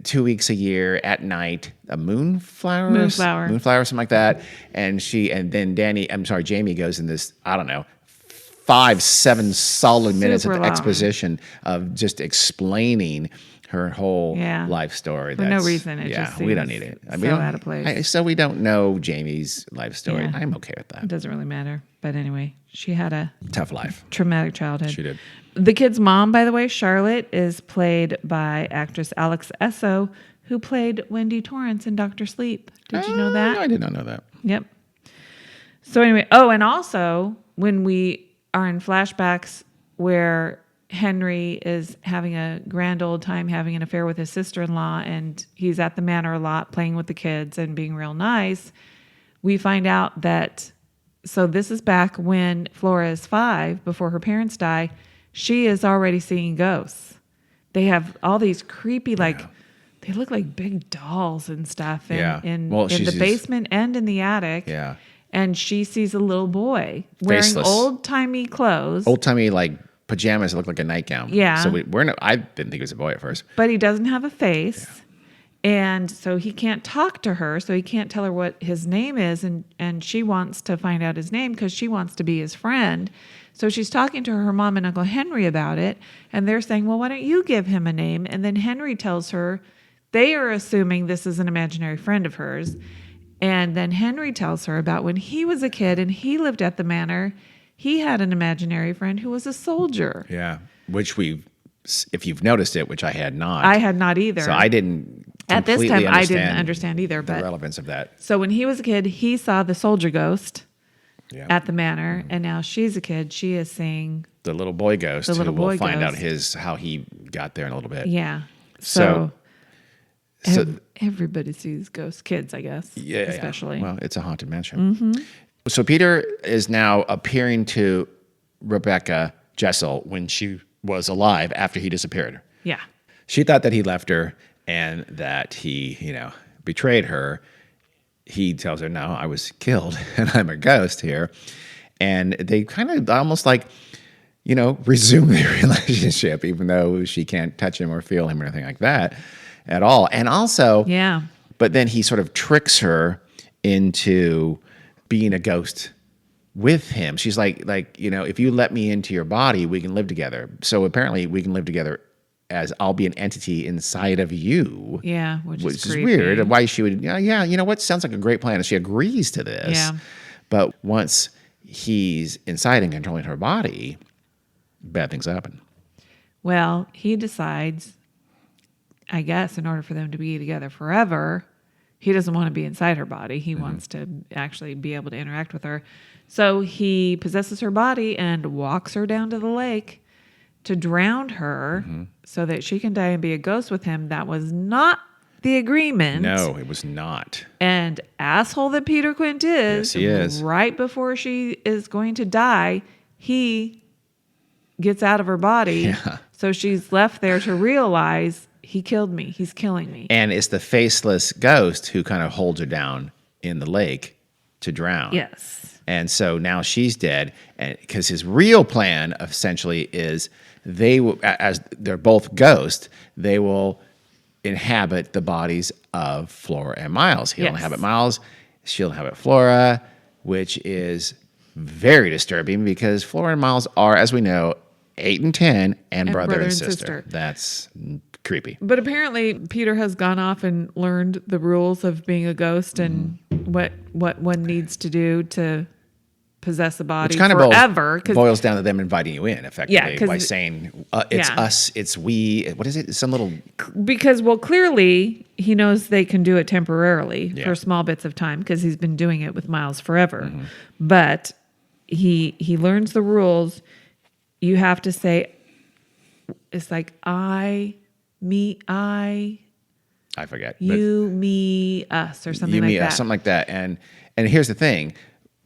2 weeks a year at night, a moonflower, something like that. And then Jamie goes in this, 5-7 solid minutes of exposition of just explaining her whole life story. For no reason. It just we don't need it. Out of place. So we don't know Jamie's life story. Yeah. I'm okay with that. It doesn't really matter. But anyway, she had a tough life. Traumatic childhood. She did. The kid's mom, by the way, Charlotte, is played by actress Alex Esso, who played Wendy Torrance in Dr. Sleep. Did you know that? I did not know that. Yep. So anyway, and also when we are in flashbacks where Henry is having a grand old time having an affair with his sister-in-law, and he's at the manor a lot playing with the kids and being real nice, we find out that, so this is back when Flora is 5, before her parents die, she is already seeing ghosts. They have all these creepy, they look like big dolls and stuff in the basement and in the attic. Yeah. And she sees a little boy wearing Faceless. old-timey clothes. Old-timey, pajamas that look like a nightgown. Yeah. So I didn't think it was a boy at first. But he doesn't have a face. Yeah. And so he can't talk to her. So he can't tell her what his name is. And she wants to find out his name because she wants to be his friend. So she's talking to her mom and Uncle Henry about it. And they're saying, well, why don't you give him a name? And then Henry tells her, they are assuming this is an imaginary friend of hers. And then Henry tells her about when he was a kid and he lived at the manor, he had an imaginary friend who was a soldier. Yeah, which if you've noticed it, which I had not. I had not either. So I didn't at this time, I didn't understand either. The relevance of that. So when he was a kid, he saw the soldier ghost at the manor. Mm-hmm. And now she's a kid. She is seeing the little boy ghost. We'll find out how he got there in a little bit. Yeah. So everybody sees ghosts. Kids, I guess. Yeah. Especially. Well, it's a haunted mansion. Mm-hmm. So Peter is now appearing to Rebecca Jessel when she was alive after he disappeared. Yeah. She thought that he left her and that he, betrayed her. He tells her, no, I was killed and I'm a ghost here. And they kind of almost resume their relationship, even though she can't touch him or feel him or anything like that at all. And also, but then he sort of tricks her into being a ghost with him. She's like, if you let me into your body, we can live together. So apparently we can live together as I'll be an entity inside of you. Yeah, which is weird. And why she would, you know what? Sounds like a great plan. And she agrees to this. Yeah. But once he's inside and controlling her body, bad things happen. Well, he decides, I guess, in order for them to be together forever, he doesn't want to be inside her body. He wants to actually be able to interact with her. So he possesses her body and walks her down to the lake to drown her so that she can die and be a ghost with him. That was not the agreement. No, it was not. And asshole that Peter Quint is, yes, he is. Right before she is going to die, he gets out of her body. Yeah. So she's left there to realize he killed me. He's killing me. And it's the faceless ghost who kind of holds her down in the lake to drown. Yes. And so now she's dead, and because his real plan essentially is they will, as they're both ghosts, they will inhabit the bodies of Flora and Miles. He'll Yes. inhabit Miles, she'll inhabit Flora, which is very disturbing because Flora and Miles are, as we know, 8 and 10, and brother and sister. That's creepy. But apparently, Peter has gone off and learned the rules of being a ghost and what one needs to do to possess a body Which kind of forever. boils down to them inviting you in, effectively, 'cause by saying, it's us, it's we. What is it? Some little... Because, well, clearly he knows they can do it temporarily Yeah. for small bits of time because he's been doing it with Miles forever. Mm-hmm. But he learns the rules. You have to say, it's like I forget. you, me, us, or something You, like me, that. something like that. And here's the thing.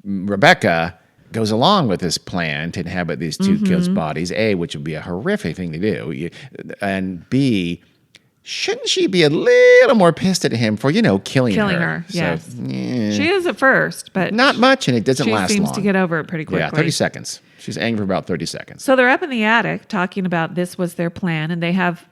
Rebecca goes along with this plan to inhabit these two kids' bodies, A, which would be a horrific thing to do, and B, shouldn't she be a little more pissed at him for, killing her? Yes. So, eh, She is at first, but not much, and it doesn't she last seems long. to get over it pretty quickly. Yeah, 30 seconds. She's angry for about 30 seconds. So they're up in the attic talking about this was their plan, and they have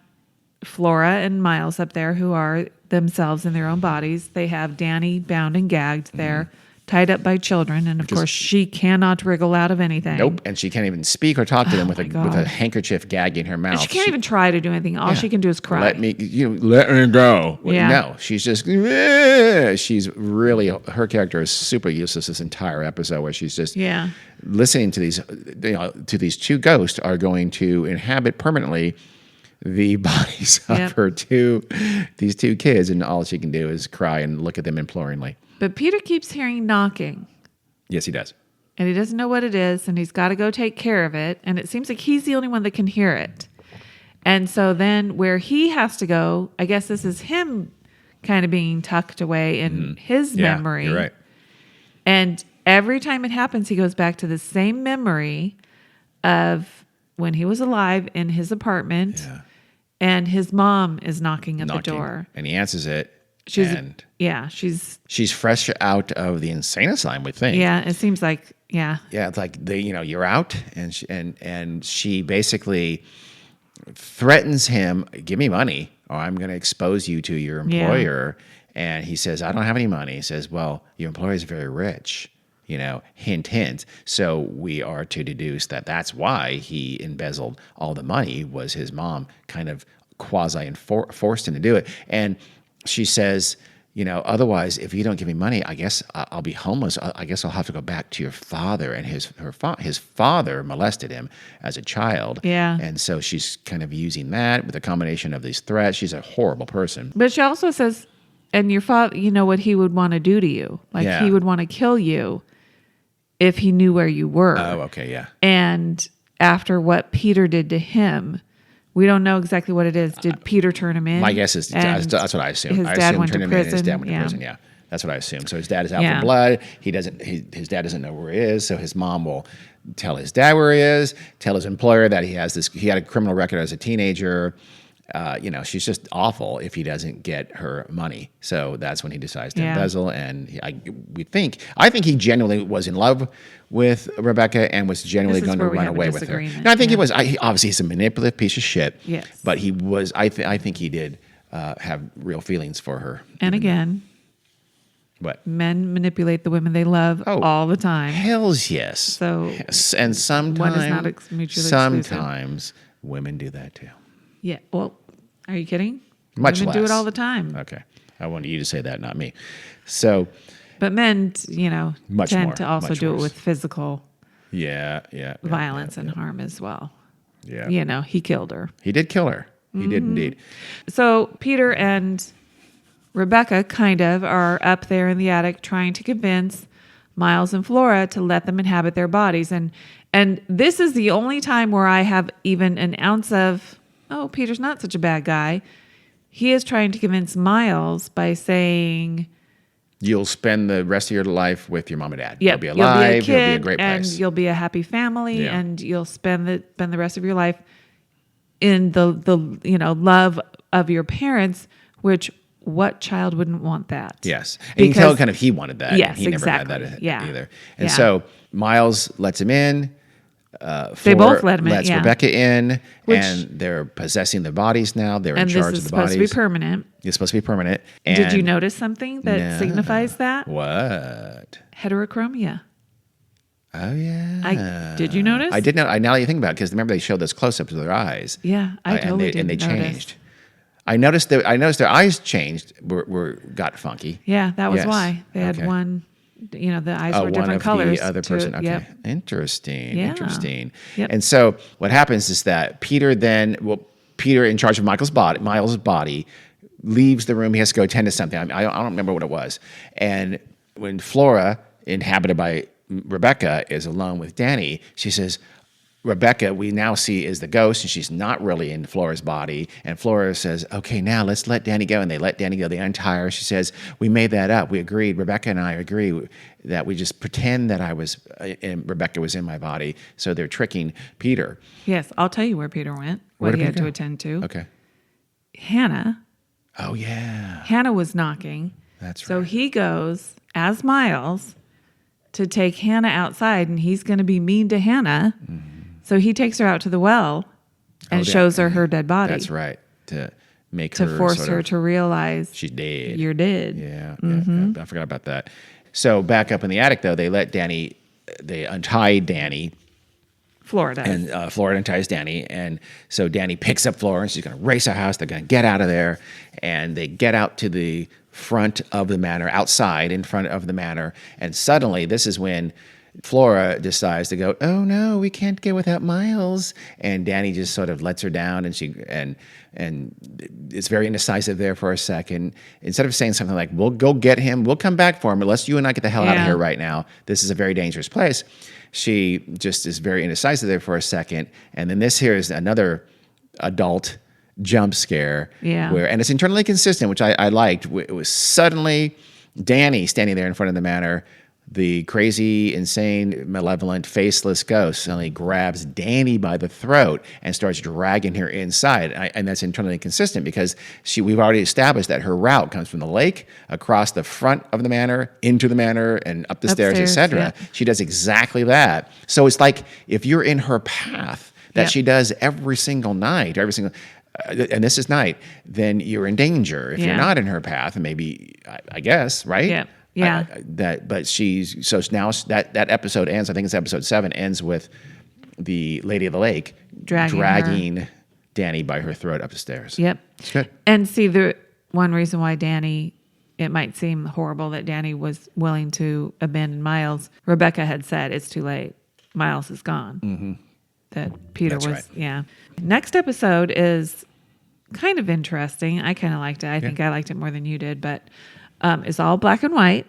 Flora and Miles up there who are themselves in their own bodies. They have Danny bound and gagged there, tied up by children, and of course she cannot wriggle out of anything. Nope, and she can't even speak or talk to them with my a God. handkerchief gagging her mouth. And she can't even try to do anything. All she can do is cry. Let me go. Yeah. No, she's just, she's really, her character is super useless this entire episode, where she's just Yeah. listening to these, these two ghosts are going to inhabit permanently the bodies of these two kids, and all she can do is cry and look at them imploringly. But Peter keeps hearing knocking. Yes, he does. And he doesn't know what it is, and he's got to go take care of it. And it seems like he's the only one that can hear it. And so then where he has to go, I guess this is him kind of being tucked away in his memory. You're right. And every time it happens, he goes back to the same memory of when he was alive in his apartment, and his mom is knocking at the door. And he answers it. She's fresh out of the insane asylum, we think. Yeah, it seems like, Yeah, it's like you're out, and she basically threatens him, give me money or I'm going to expose you to your employer. And he says, I don't have any money. He says, well, your employer is very rich, hint, hint. So we are to deduce that that's why he embezzled all the money, was his mom kind of quasi forced him to do it. And she says, otherwise, if you don't give me money, I guess I'll be homeless. I guess I'll have to go back to your father. And his father molested him as a child. Yeah. And so she's kind of using that with a combination of these threats. She's a horrible person. But she also says, and your father, what he would want to do to you. Like he would want to kill you if he knew where you were. Oh, okay, yeah. And after what Peter did to him, we don't know exactly what it is. Did Peter turn him in? My guess is that's what I assume. His I dad assume went turn to him in, prison. his dad went to prison. Yeah, that's what I assume. So his dad is out for blood. His dad doesn't know where he is. So his mom will tell his dad where he is. Tell his employer that he had a criminal record as a teenager. She's just awful if he doesn't get her money. So that's when he decides to embezzle. And I think he genuinely was in love with Rebecca and was genuinely going to run away with her. And I think he was. Obviously, he's a manipulative piece of shit. Yes. But he was. I think he did have real feelings for her. And again, what? Men manipulate the women they love all the time. Hells yes. So yes. And sometimes one is not mutually sometimes women do that too. Yeah. Well, are you kidding? Much Women less. do it all the time. Okay. I wanted you to say that, not me. So, but men, much tend more, to also much do worse. it with physical violence and harm as well. Yeah. He killed her. He did kill her. He did indeed. So Peter and Rebecca kind of are up there in the attic trying to convince Miles and Flora to let them inhabit their bodies. And this is the only time where I have even an ounce of, oh, Peter's not such a bad guy. He is trying to convince Miles by saying, you'll spend the rest of your life with your mom and dad. Yep, You'll be alive. You'll be You'll be a great place. And you'll be a happy family, and you'll spend the rest of your life in the love of your parents, which what child wouldn't want that? Yes. And you can tell Because- kind of he wanted that. Yes, and he never had exactly. that Yeah. either. And Yeah. so Miles lets him in. They both let him in, lets yeah. Rebecca in, Which- and they're possessing the bodies now. They're in And this charge is of the supposed bodies. to be permanent. It's supposed to be permanent. Did you And- notice something that No. signifies that? What? Heterochromia. Oh, yeah. Did you notice? I did know. Now that you think about it, because remember they showed those close-ups of their eyes. Yeah, I totally and they didn't notice. changed. I noticed their eyes changed, got funky. Yeah, that was Yes. why. They had Okay. one, the eyes Oh, were one different of colors. the other person. Okay, Yep. interesting. Yeah. Interesting. Yep. And so what happens is that Peter, in charge of Miles' body, leaves the room. He has to go attend to something. I don't remember what it was. And when Flora, inhabited by Rebecca, is alone with Danny, she says, Rebecca, we now see, is the ghost, and she's not really in Flora's body. And Flora says, okay, now let's let Danny go. And they let Danny go. They untie her. She says, we made that up. We agreed. Rebecca and I agree that we just pretend that Rebecca was in my body. So they're tricking Peter. Yes, I'll tell you where Peter went, Where what did he had Peter to go? attend to. Okay. Hannah. Oh, yeah. Hannah was knocking. That's So right. he goes, as Miles, to take Hannah outside, and he's going to be mean to Hannah. So he takes her out to the well and shows her dead body. That's right. To make To her force sort her of- to realize she's dead. you're dead. Yeah, I forgot about that. So back up in the attic, though, they untie Danny, Florida. and Flora unties Danny. And so Danny picks up Flora, and she's going to race a house. They're going to get out of there. And they get out to the front of the manor, outside in front of the manor. And suddenly, this is when Flora decides to go, oh no, we can't go without Miles. And Danny just sort of lets her down, and it's very indecisive there for a second. Instead of saying something like, we'll go get him, we'll come back for him, unless you and I get the hell out of Yeah. here right now. This is a very dangerous place. She just is very indecisive there for a second. And then this here is another adult jump scare. Yeah. And it's internally consistent, which I liked. It was suddenly Danny standing there in front of the manor. The crazy, insane, malevolent, faceless ghost suddenly grabs Danny by the throat and starts dragging her inside. And that's internally consistent because we've already established that her route comes from the lake, across the front of the manor, into the manor, and up the stairs, Upstairs, etc. yeah. She does exactly that. So it's like if you're in her path that Yep. she does every single night, and this is night, then you're in danger. If you're Yeah. not in her path, and maybe, I guess, right? Yeah. Yeah. But so now that episode ends. I think it's episode 7 ends with the Lady of the Lake dragging Danny by her throat up the stairs. Yep. It's good. And see, the one reason why it might seem horrible that Danny was willing to abandon Miles. Rebecca had said, it's too late. Miles is gone. Mm-hmm. That Peter That's was, right. yeah. Next episode is kind of interesting. I kind of liked it. I think I liked it more than you did, but it's all black and white,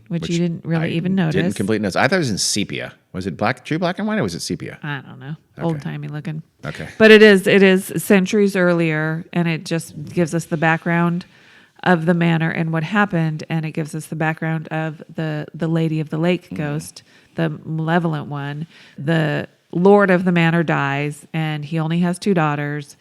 which you didn't really even notice. Didn't completely notice. I thought it was in sepia. Was it true black and white, or was it sepia? I don't know, old timey looking. Okay. But it is centuries earlier, and it just gives us the background of the manor and what happened, and it gives us the background of the Lady of the Lake ghost, the malevolent one. The lord of the manor dies, and he only has 2 daughters.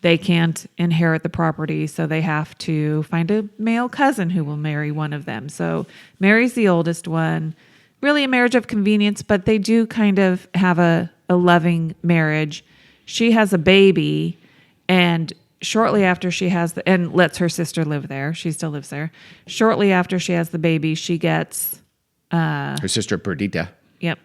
They can't inherit the property, so they have to find a male cousin who will marry one of them. So Mary's the oldest one. Really a marriage of convenience, but they do kind of have a loving marriage. She has a baby, and shortly after she has and lets her sister live there. She still lives there. Shortly after she has the baby, she gets Her sister Perdita. Yep.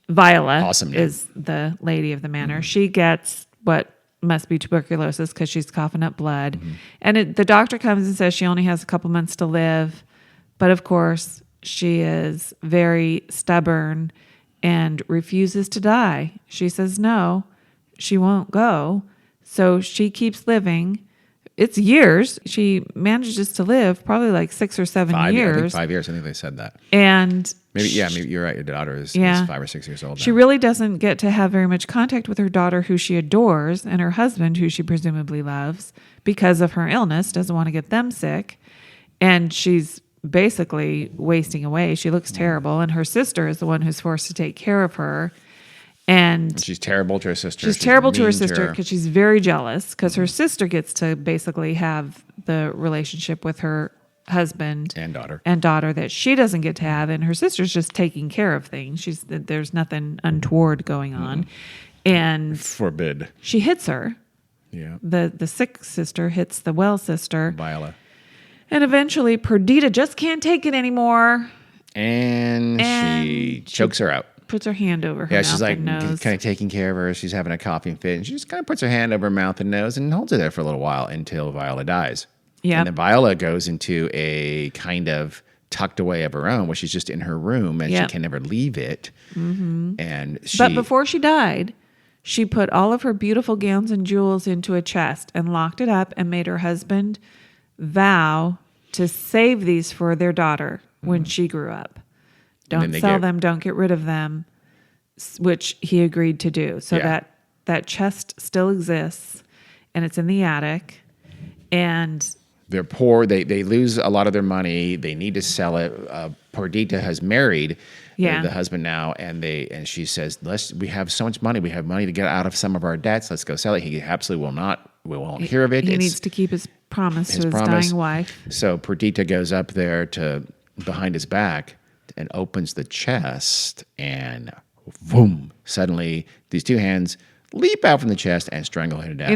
Viola Awesome name. is the lady of the manor. She gets what must be tuberculosis because she's coughing up blood. And the doctor comes and says she only has a couple months to live. But of course, she is very stubborn and refuses to die. She says no, she won't go. So she keeps living. It's years. She manages to live probably like 6 or 7 I think years. 5 years. I think they said that. And Maybe you're right. Your daughter is 5 or 6 years old now. she really doesn't get to have very much contact with her daughter, who she adores, and her husband, who she presumably loves, because of her illness, doesn't want to get them sick. And she's basically wasting away. She looks terrible. And her sister is the one who's forced to take care of her. And She's terrible to her sister. she's terrible to her mean sister her. because she's very jealous because her sister gets to basically have the relationship with her husband And daughter. that she doesn't get to have, and her sister's just taking care of things. There's nothing untoward going on, and Forbid. she hits her. Yeah. The sick sister hits the well sister, Viola. and eventually Perdita just can't take it anymore. And she chokes her out. Puts her hand over her Yeah, mouth she's like and nose. kind of taking care of her. She's having a coughing fit, and she just kind of puts her hand over her mouth and nose and holds her there for a little while until Viola dies. Yep. And then Viola goes into a kind of tucked away of her own, where she's just in her room and she Yep. can never leave it. And But before she died, she put all of her beautiful gowns and jewels into a chest and locked it up and made her husband vow to save these for their daughter when she grew up. Don't sell them, don't get rid of them, which he agreed to do. So that chest still exists, and it's in the attic. And they're poor. They lose a lot of their money. They need to sell it. Perdita has married the husband now, and she says, we have so much money. We have money to get out of some of our debts. Let's go sell it. He absolutely will not. We won't hear of it. He needs to keep his promise to his dying wife. So Perdita goes up there behind his back and opens the chest, and boom! Suddenly, these two hands leap out from the chest and strangle her to death.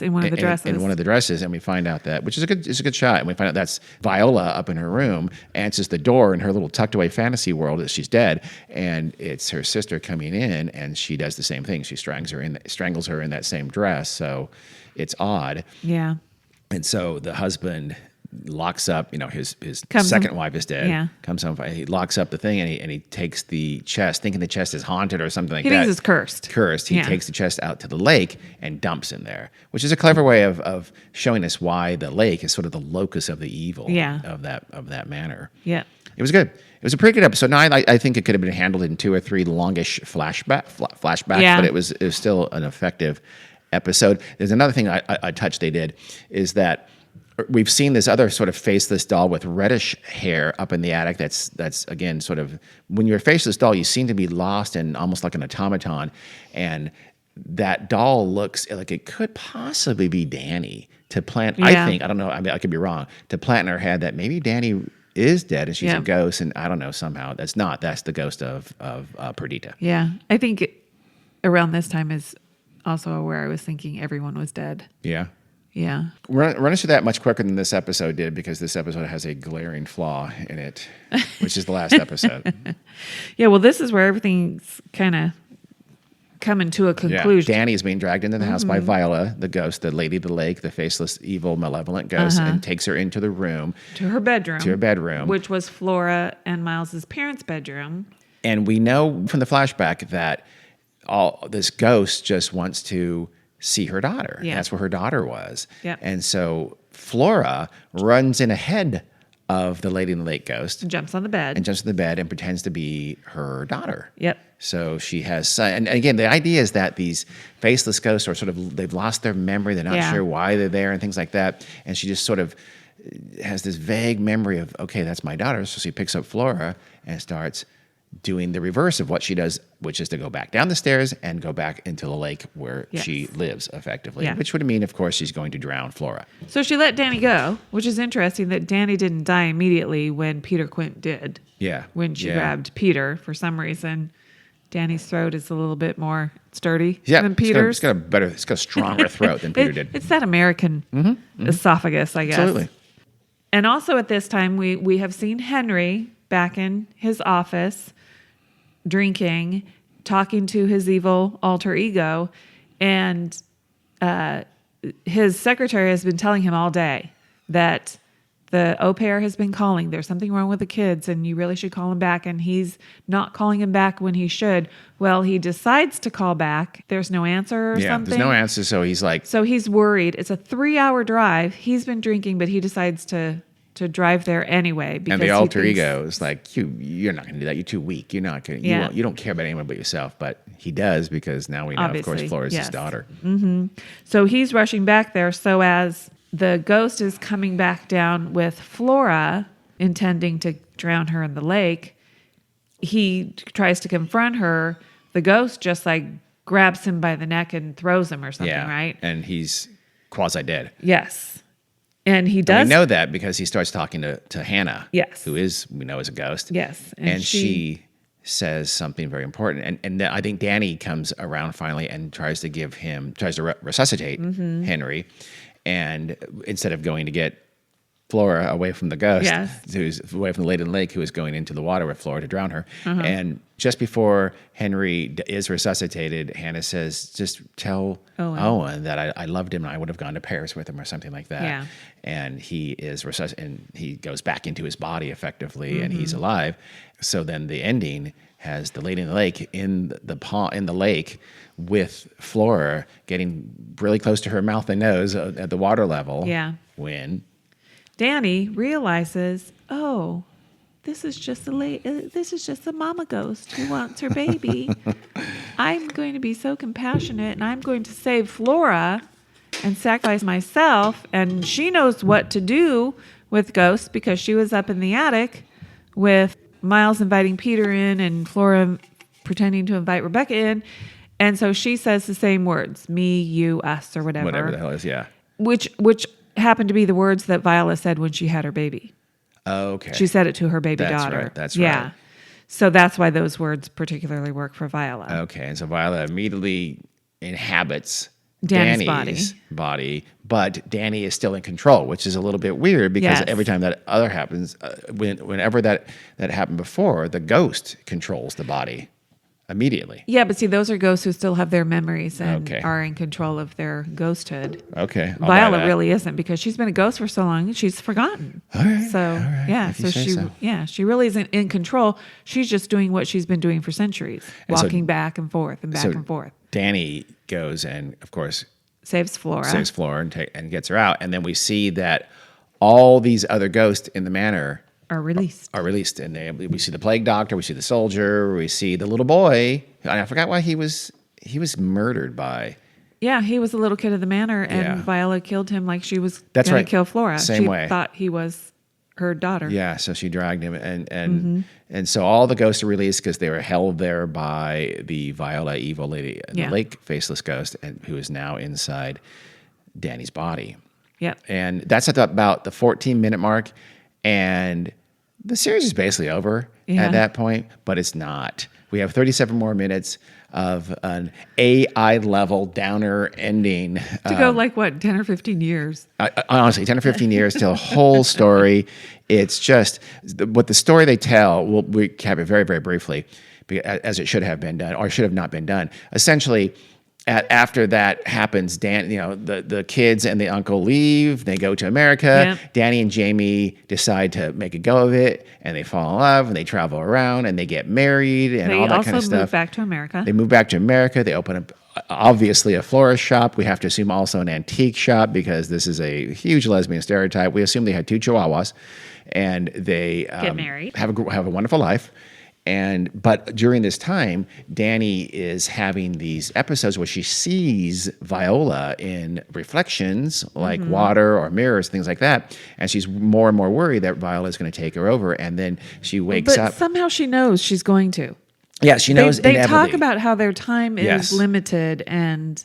In one of the dresses. In one of the dresses, and we find out that, which is a good shot, and we find out that's Viola up in her room, answers the door in her little tucked away fantasy world that she's dead, and it's her sister coming in, and she does the same thing. She strangles her in that same dress, so it's odd. Yeah. And so the husband locks up, his second wife is dead. Yeah. Comes home, he locks up the thing, and he takes the chest, thinking the chest is haunted or something like that. He thinks it's cursed. He takes the chest out to the lake and dumps in there, which is a clever way of showing us why the lake is sort of the locus of the evil of that manor. Yeah. It was good. It was a pretty good episode. Now, I think it could have been handled in 2 or 3 longish flashbacks, but it was still an effective episode. There's another thing I touched they did is that we've seen this other sort of faceless doll with reddish hair up in the attic. That's again sort of, when you're a faceless doll, you seem to be lost and almost like an automaton. And that doll looks like it could possibly be Danny to plant. I think, I don't know, I mean, I could be wrong, to plant in her head that maybe Danny is dead and she's a ghost. And I don't know, somehow that's the ghost of Perdita. Yeah. I think around this time is also where I was thinking everyone was dead. Yeah. Yeah. Run us through that much quicker than this episode did, because this episode has a glaring flaw in it, which is the last episode. Yeah, well, this is where everything's kind of coming to a conclusion. Danny is being dragged into the house by Viola, the ghost, the lady of the lake, the faceless, evil, malevolent ghost, and takes her into the room. To her bedroom. Which was Flora and Miles's parents' bedroom. And we know from the flashback that this ghost just wants to see her daughter. Yeah. That's where her daughter was. Yep. And so Flora runs in ahead of the lady in the lake ghost. Jumps on the bed. And pretends to be her daughter. Yep. So she has, and again, the idea is that these faceless ghosts are sort of, they've lost their memory. They're not sure why they're there and things like that. And she just sort of has this vague memory of, okay, that's my daughter. So she picks up Flora and starts doing the reverse of what she does, which is to go back down the stairs and go back into the lake where she lives effectively, which would mean, of course, she's going to drown Flora. So she let Danny go, which is interesting that Danny didn't die immediately when Peter Quint did. Yeah. When she grabbed Peter, for some reason, Danny's throat is a little bit more sturdy than Peter's. It's got a stronger throat than Peter did. It's that American esophagus, I guess. Absolutely. And also at this time, we have seen Henry back in his office, drinking, talking to his evil alter ego, and his secretary has been telling him all day that the au pair has been calling. There's something wrong with the kids, and you really should call him back. And he's not calling him back when he should. Well, he decides to call back. There's no answer or something. There's no answer, so he's like... So he's worried. It's a 3-hour drive. He's been drinking, but he decides to drive there anyway. And the alter ego is like, you're not going to do that. You're too weak. You're not going to. You don't care about anyone but yourself. But he does, because now we know, of course, Flora's his daughter. Mm-hmm. So he's rushing back there. So as the ghost is coming back down with Flora, intending to drown her in the lake, he tries to confront her. The ghost just like grabs him by the neck and throws him or something, right? And he's quasi-dead. Yes. And he And does. we know that because he starts talking to Hannah, Yes. who is, we know, is a ghost. Yes. And she says something very important. And then I think Danny comes around finally and tries to resuscitate Mm-hmm. Henry. And instead of going to get Flora away from the ghost, Yes. who's away from the Lady in the Lake, who is going into the water with Flora to drown her. Uh-huh. And just before Henry is resuscitated, Hannah says, just tell Owen that I loved him and I would have gone to Paris with him or something like that. Yeah. And he is and he goes back into his body effectively, and he's alive. So then the ending has the Lady in the Lake in the lake with Flora getting really close to her mouth and nose at the water level. Yeah. When Danny realizes, oh, this is just a mama ghost who wants her baby. I'm going to be so compassionate, and I'm going to save Flora and sacrifice myself. And she knows what to do with ghosts because she was up in the attic with Miles inviting Peter in and Flora pretending to invite Rebecca in. And so she says the same words, me, you, us, or whatever. whatever the hell is, yeah. Which happened to be the words that Viola said when she had her baby. Okay. She said it to her baby That's daughter. right, that's yeah. right. So that's why those words particularly work for Viola. Okay, and so Viola immediately inhabits Danny's body, but Danny is still in control, which is a little bit weird because Yes. every time that other happens, whenever that happened before, the ghost controls the body immediately. Yeah, but see, those are ghosts who still have their memories and Okay. are in control of their ghosthood. Okay, I'll buy Viola that. really isn't because she's been a ghost for so long she's forgotten. All right, So all right, yeah, if you say so. she really isn't in control. She's just doing what she's been doing for centuries, And so- walking back and forth and back So and forth. Danny goes and, of course, Saves Flora. saves Flora and gets her out, and then we see that all these other ghosts in the manor are released. are released, and we see the plague doctor, we see the soldier, we see the little boy. And I forgot why he was murdered by. Yeah, he was a little kid of the manor, and Yeah. Viola killed him like she was That's going right. to kill Flora. Same she way. thought he was her daughter. Yeah, so she dragged him, and Mm-hmm. and so all the ghosts are released because they were held there by the Viola evil lady, the Yeah. lake faceless ghost, and who is now inside Danny's body. Yep. And that's at about the 14-minute mark, and the series is basically over Yeah. at that point, but it's not. We have 37 more minutes of an AI level downer ending. To go like what, 10 or 15 years? Honestly, 10 or 15 years to a whole story. It's just what the story they tell. We'll recap it very, very briefly, as it should have been done or should have not been done. Essentially, after that happens, the kids and the uncle leave. They go to America. Yep. Danny and Jamie decide to make a go of it, and they fall in love, and they travel around, and they get married, and They all that also kind of stuff. moved back to America. They move back to America. They open up, obviously, a florist shop. We have to assume also an antique shop because this is a huge lesbian stereotype. We assume they had 2 chihuahuas, and they Get married. have a wonderful life. But during this time, Danny is having these episodes where she sees Viola in reflections like Mm-hmm. water or mirrors, things like that. And she's more and more worried that Viola is going to take her over. And then she wakes but up. somehow she knows she's going to. Yeah, she knows They inevitably. talk about how their time is Yes. limited, and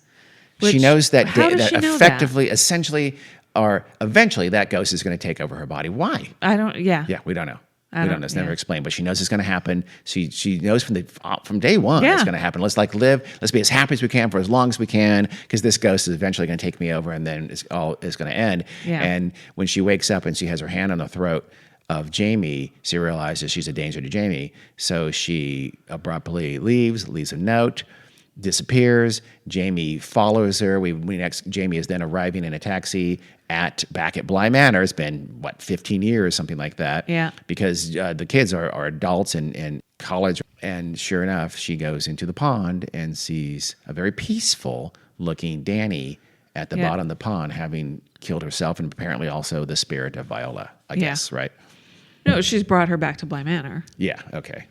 She knows that, how does that she know effectively, essentially, or eventually that ghost is going to take over her body. Why? I don't. Yeah. Yeah, we don't know. I We don't- don't know. It's never yeah. explained, but she knows it's going to happen. She knows from day one Yeah. it's going to happen. Let's let's be as happy as we can for as long as we can, because this ghost is eventually going to take me over, and then it's going to end. Yeah. And when she wakes up and she has her hand on the throat of Jamie, she realizes she's a danger to Jamie. So she abruptly leaves a note, disappears. Jamie follows her. Jamie is then arriving in a taxi back at Bly Manor. It's been 15 years, something like that. Yeah. Because the kids are adults and college. And sure enough, she goes into the pond and sees a very peaceful looking Danny at the Yeah. bottom of the pond, having killed herself, and apparently also the spirit of Viola, I guess, right? No, she's brought her back to Bly Manor. Yeah, okay.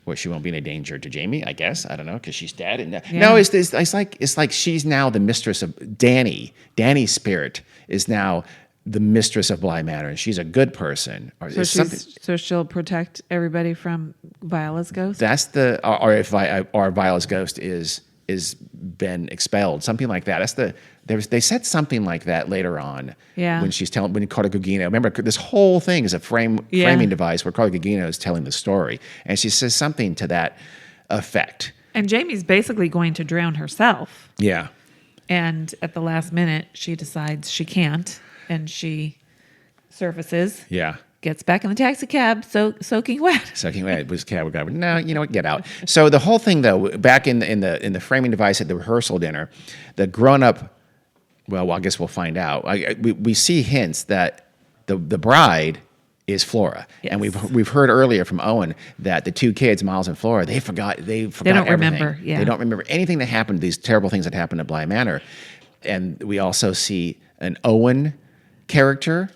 Well, she won't be in danger to Jamie, I guess. I don't know, because she's dead. And Yeah. no, it's like she's now the mistress of Danny. Danny's spirit is now the mistress of Bly Manor, and she's a good person. Or So is something so she'll protect everybody from Viola's ghost. that's or Viola's ghost is been expelled, something like that. They said something like that later on. Yeah. When Carla Gugino, remember, this whole thing is a framing device where Carla Gugino is telling the story, and she says something to that effect. And Jamie's basically going to drown herself. Yeah. And at the last minute, she decides she can't, and she surfaces. Yeah. Gets back in the taxi cab, soaking wet. Soaking wet. Was cab guy. No, you know what? Get out. So the whole thing, though, back in the framing device at the rehearsal dinner, the grown up. Well, I guess we'll find out. We see hints that the bride is Flora, Yes. and we've heard earlier from Owen that the two kids, Miles and Flora, they forgot don't everything. remember, yeah. They don't remember anything that happened. These terrible things that happened at Bly Manor, and we also see an Owen character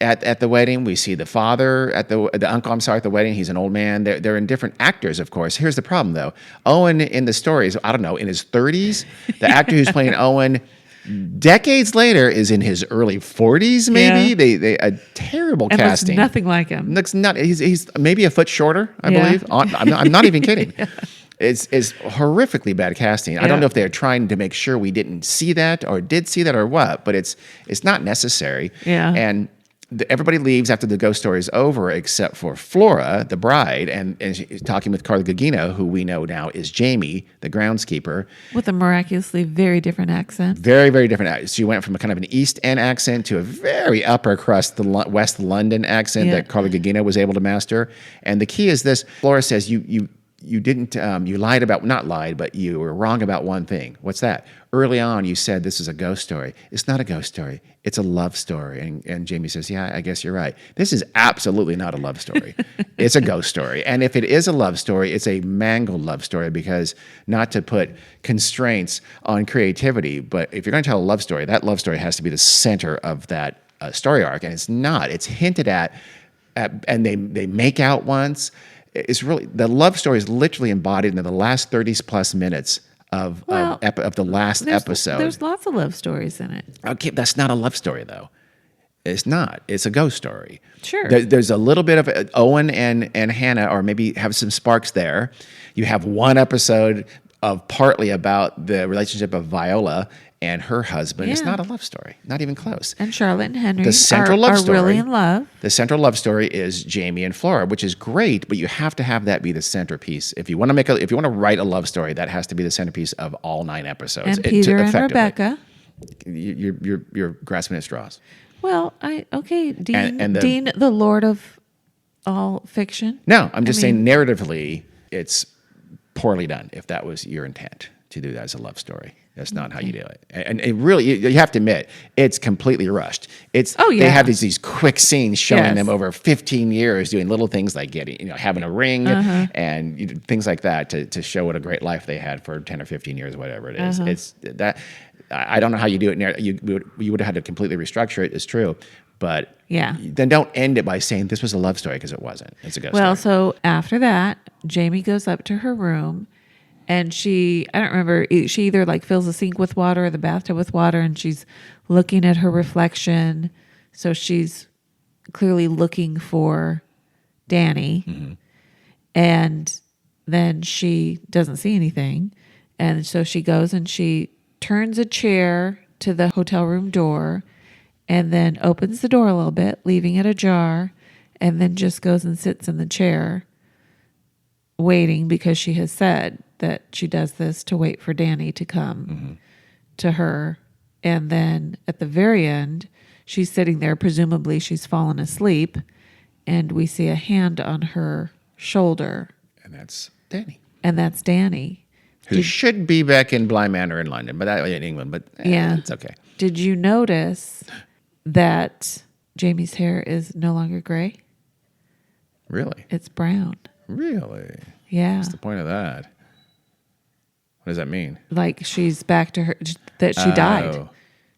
at the wedding. We see the father at the uncle. I'm sorry, at the wedding. He's an old man. They're in different actors, of course. Here's the problem, though. Owen in the stories, I don't know, in his 30s. The actor who's playing Owen decades later is in his early 40s. Maybe they a terrible And casting. looks nothing like him. Looks not. He's maybe a foot shorter, I Yeah. believe. I'm not even kidding. It's horrifically bad casting. I Yeah. don't know if they're trying to make sure we didn't see that or did see that or what, but it's not necessary. Yeah. And everybody leaves after the ghost story is over except for Flora, the bride, and she's talking with Carla Gugino, who we know now is Jamie, the groundskeeper. With a miraculously very different accent. Very, very different. She went from a kind of an East End accent to a very upper crust, the West London accent Yeah. that Carla Gugino was able to master. And the key is this: Flora says, you didn't, you lied about, not lied, but you were wrong about one thing. What's that? Early on, you said this is a ghost story. It's not a ghost story. It's a love story. And Jamie says, yeah, I guess you're right. This is absolutely not a love story. It's a ghost story. And if it is a love story, it's a mangled love story, because not to put constraints on creativity, but if you're going to tell a love story, that love story has to be the center of that story arc. And it's not. It's hinted at and they make out once. It's really, the love story is literally embodied in the last 30 plus minutes of the last episode. There's lots of love stories in it. Okay, that's not a love story, though. It's not. It's a ghost story. Sure. There's a little bit of Owen and Hannah, or maybe have some sparks there. You have one episode of partly about the relationship of Viola and her husband. It's Yeah. not a love story. Not even close. And Charlotte and Henry The central love are story, really in love. The central love story is Jamie and Flora, which is great, but you have to have that be the centerpiece. If you want to write a love story, that has to be the centerpiece of all 9 episodes. And Peter and effectively. Rebecca. You're grasping at straws. Well, Dean, and Dean, the Lord of all fiction. No, I'm just saying narratively, it's poorly done. If that was your intent to do that as a love story. That's not how you do it. And it really, you have to admit, it's completely rushed. They have these quick scenes showing them over 15 years doing little things like having a ring and things like that to show what a great life they had for 10 or 15 years, whatever it is. It's that. I don't know how you do it. You would have had to completely restructure it. It's true. But then don't end it by saying this was a love story, because it wasn't. It's a ghost story. Well, so after that, Jamie goes up to her room. And I don't remember, she either fills the sink with water or the bathtub with water, and she's looking at her reflection. So she's clearly looking for Danny. Mm-hmm. And then she doesn't see anything. And so she goes and she turns a chair to the hotel room door and then opens the door a little bit, leaving it ajar, and then just goes and sits in the chair waiting, because she has said that she does this to wait for Danny to come to her. And then at the very end, she's sitting there. Presumably she's fallen asleep, and we see a hand on her shoulder. And that's Danny. Who should be back in Bly Manor in London, but in England. But it's okay. Did you notice that Jamie's hair is no longer gray? Really? It's brown. Really? Yeah. What's the point of that? What does that mean? She's back to her, that she died.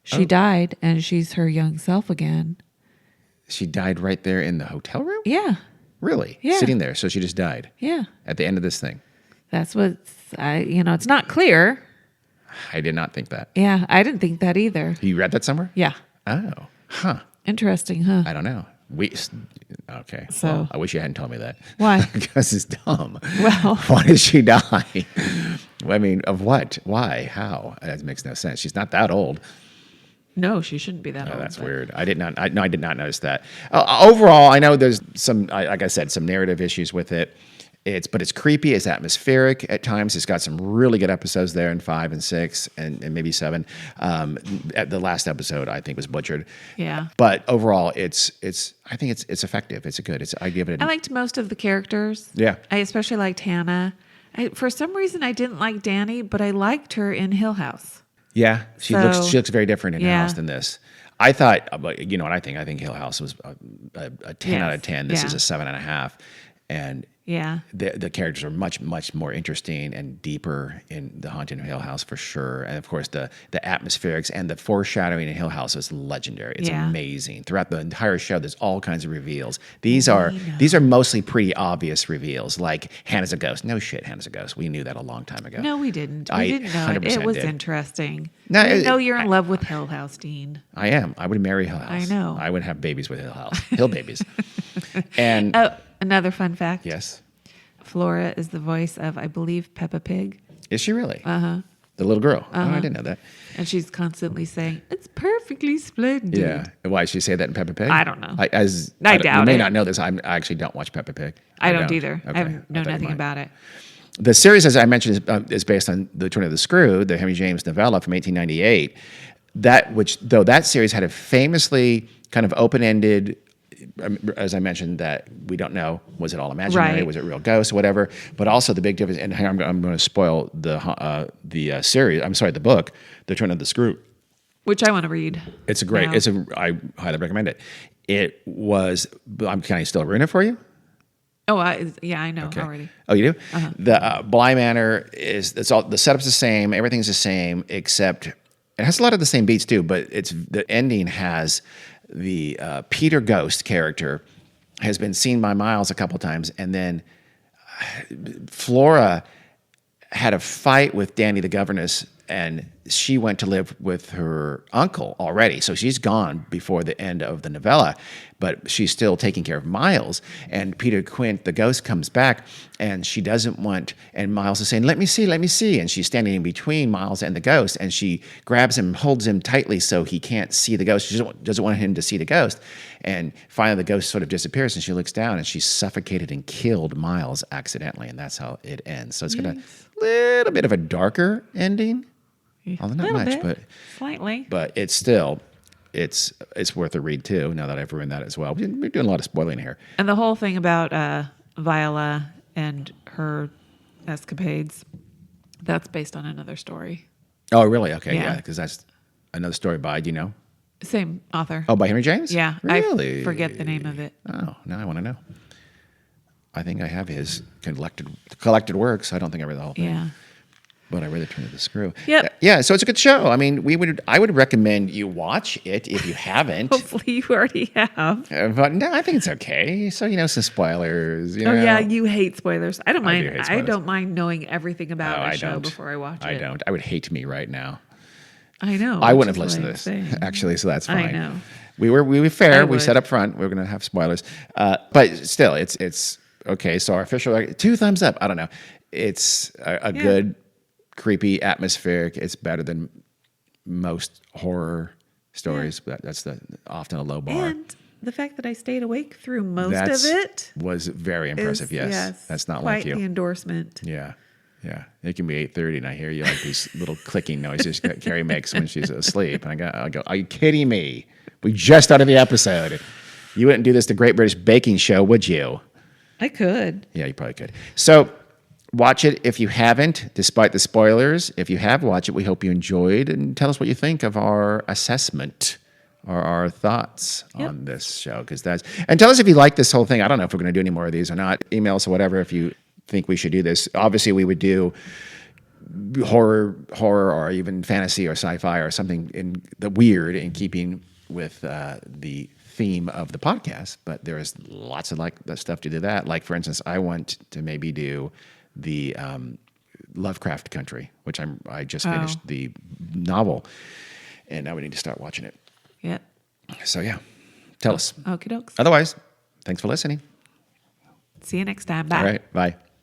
She died, and she's her young self again. She died right there in the hotel room? Yeah. Really? Yeah. Sitting there. So she just died? Yeah. At the end of this thing? That's what, it's not clear. I did not think that. Yeah, I didn't think that either. You read that somewhere? Yeah. Oh. Huh. Interesting, huh? I don't know. We okay. So- Well, I wish you hadn't told me that. Why? Because it's dumb. Well- why did she die? I mean, of what? Why? How? That makes no sense. She's not that old. No, she shouldn't be that Oh, old. that's but- weird. I did not. I did not notice that. Overall, I know there's some, like I said, some narrative issues with it. But it's creepy. It's atmospheric at times. It's got some really good episodes there in 5 and 6 and maybe 7. At the last episode, I think, was butchered. Yeah. But overall, it's. I think it's effective. It's good. I give it. I liked most of the characters. Yeah. I especially liked Hannah. For some reason, I didn't like Danny, but I liked her in Hill House. Yeah, she So- looks very different in Yeah. House than this. I thought, you know what I think? I think Hill House was a 10 out of 10. This Yeah. is a 7.5, and Yeah. the characters are much more interesting and deeper in the Haunting of Hill House for sure. And of course, the atmospherics and the foreshadowing in Hill House is legendary. It's Yeah. amazing. Throughout the entire show, there's all kinds of reveals. These are mostly pretty obvious reveals, like Hannah's a ghost. No shit, Hannah's a ghost. We knew that a long time ago. No, we didn't. I We didn't know it. 100% It was did. interesting. No, I it- know you're in love with Hill House, Dean. I am. I would marry Hill House. I know. I would have babies with Hill House. Hill babies. And Oh, another fun fact. yes. Flora is the voice of, I believe, Peppa Pig. Is she really? Uh-huh. The little girl. Oh, I didn't know that. And she's constantly saying, "It's perfectly splendid." Yeah. Why did she say that in Peppa Pig? I don't know. I I doubt You may it. not know this. I actually don't watch Peppa Pig. I don't either. Okay. I know thought you nothing might. about it. The series, as I mentioned, is based on The Turn of the Screw, the Henry James novella from 1898. That series had a famously kind of open-ended, as I mentioned, that we don't know, was it all imaginary, Right. was it real ghosts, whatever. But also the big difference, and here I'm going to spoil the series. I'm sorry, the book, The Turn of the Screw. Which I want to read. It's a great. now. I highly recommend it. It was. Can I still ruin it for you? Oh, I know already. Oh, you do? The Bly Manor it's all, the setup's the same, everything's the same, except it has a lot of the same beats too, but the ending has the Peter Ghost character has been seen by Miles a couple times, and then Flora had a fight with Danny the governess, and she went to live with her uncle already. So she's gone before the end of the novella, but she's still taking care of Miles. And Peter Quint, the ghost, comes back, and she doesn't want, and Miles is saying, let me see. And she's standing in between Miles and the ghost, and she grabs him, holds him tightly so he can't see the ghost. She doesn't want him to see the ghost. And finally, the ghost sort of disappears, and she looks down, and she's suffocated and killed Miles accidentally, and that's how it ends. So it's got a little bit of a darker ending. Although not Little much, bit, slightly. but it's still it's worth a read too. Now that I've ruined that as well, we're doing a lot of spoiling here. And the whole thing about Viola and her escapades, that's based on another story. Oh, really? Okay, Yeah. yeah, because that's another story by. Do you know? Same author. Oh, by Henry James? Yeah, really? I forget the name of it. Oh, now I want to know. I think I have his collected works. I don't think I read the whole thing. Yeah. But I read The Turn of the Screw. Yep. Yeah, so it's a good show. I mean, I would recommend you watch it if you haven't. Hopefully you already have. But no, I think it's okay. So some spoilers. Oh yeah, you hate spoilers. I don't I do mind. hate I spoilers. don't mind knowing everything about I a show don't. before I watch it. I don't. I would hate me right now. I know. I which wouldn't have is listened to what this I'm saying. actually, so that's I fine. know. We were fair. I We would. said up front we were going to have spoilers, but still, it's okay. So our official 2 thumbs up. I don't know. It's a good, creepy, atmospheric. It's better than most horror stories. But that's often a low bar. And the fact that I stayed awake through most That's of it was very impressive. is, Yes, that's not quite like you. the endorsement. Yeah. Yeah. It can be 8:30 and I hear you like these little clicking noises Carrie makes when she's asleep. And I go, are you kidding me? We just started the episode. You wouldn't do this to Great British Baking Show, would you? I could. Yeah, you probably could. So watch it if you haven't, despite the spoilers. If you have watched it, we hope you enjoyed, and tell us what you think of our assessment or our thoughts on this show. And tell us if you like this whole thing. I don't know if we're going to do any more of these or not. Email us or whatever if you think we should do this. Obviously, we would do horror or even fantasy or sci-fi or something in the weird in keeping with the theme of the podcast. But there is lots of the stuff to do that. Like, for instance, I want to maybe do the Lovecraft Country, which I just finished the novel, and now we need to start watching it. Yeah. So yeah, Tell us. Okie dokes. Otherwise, thanks for listening. See you next time. Bye. All right. Bye.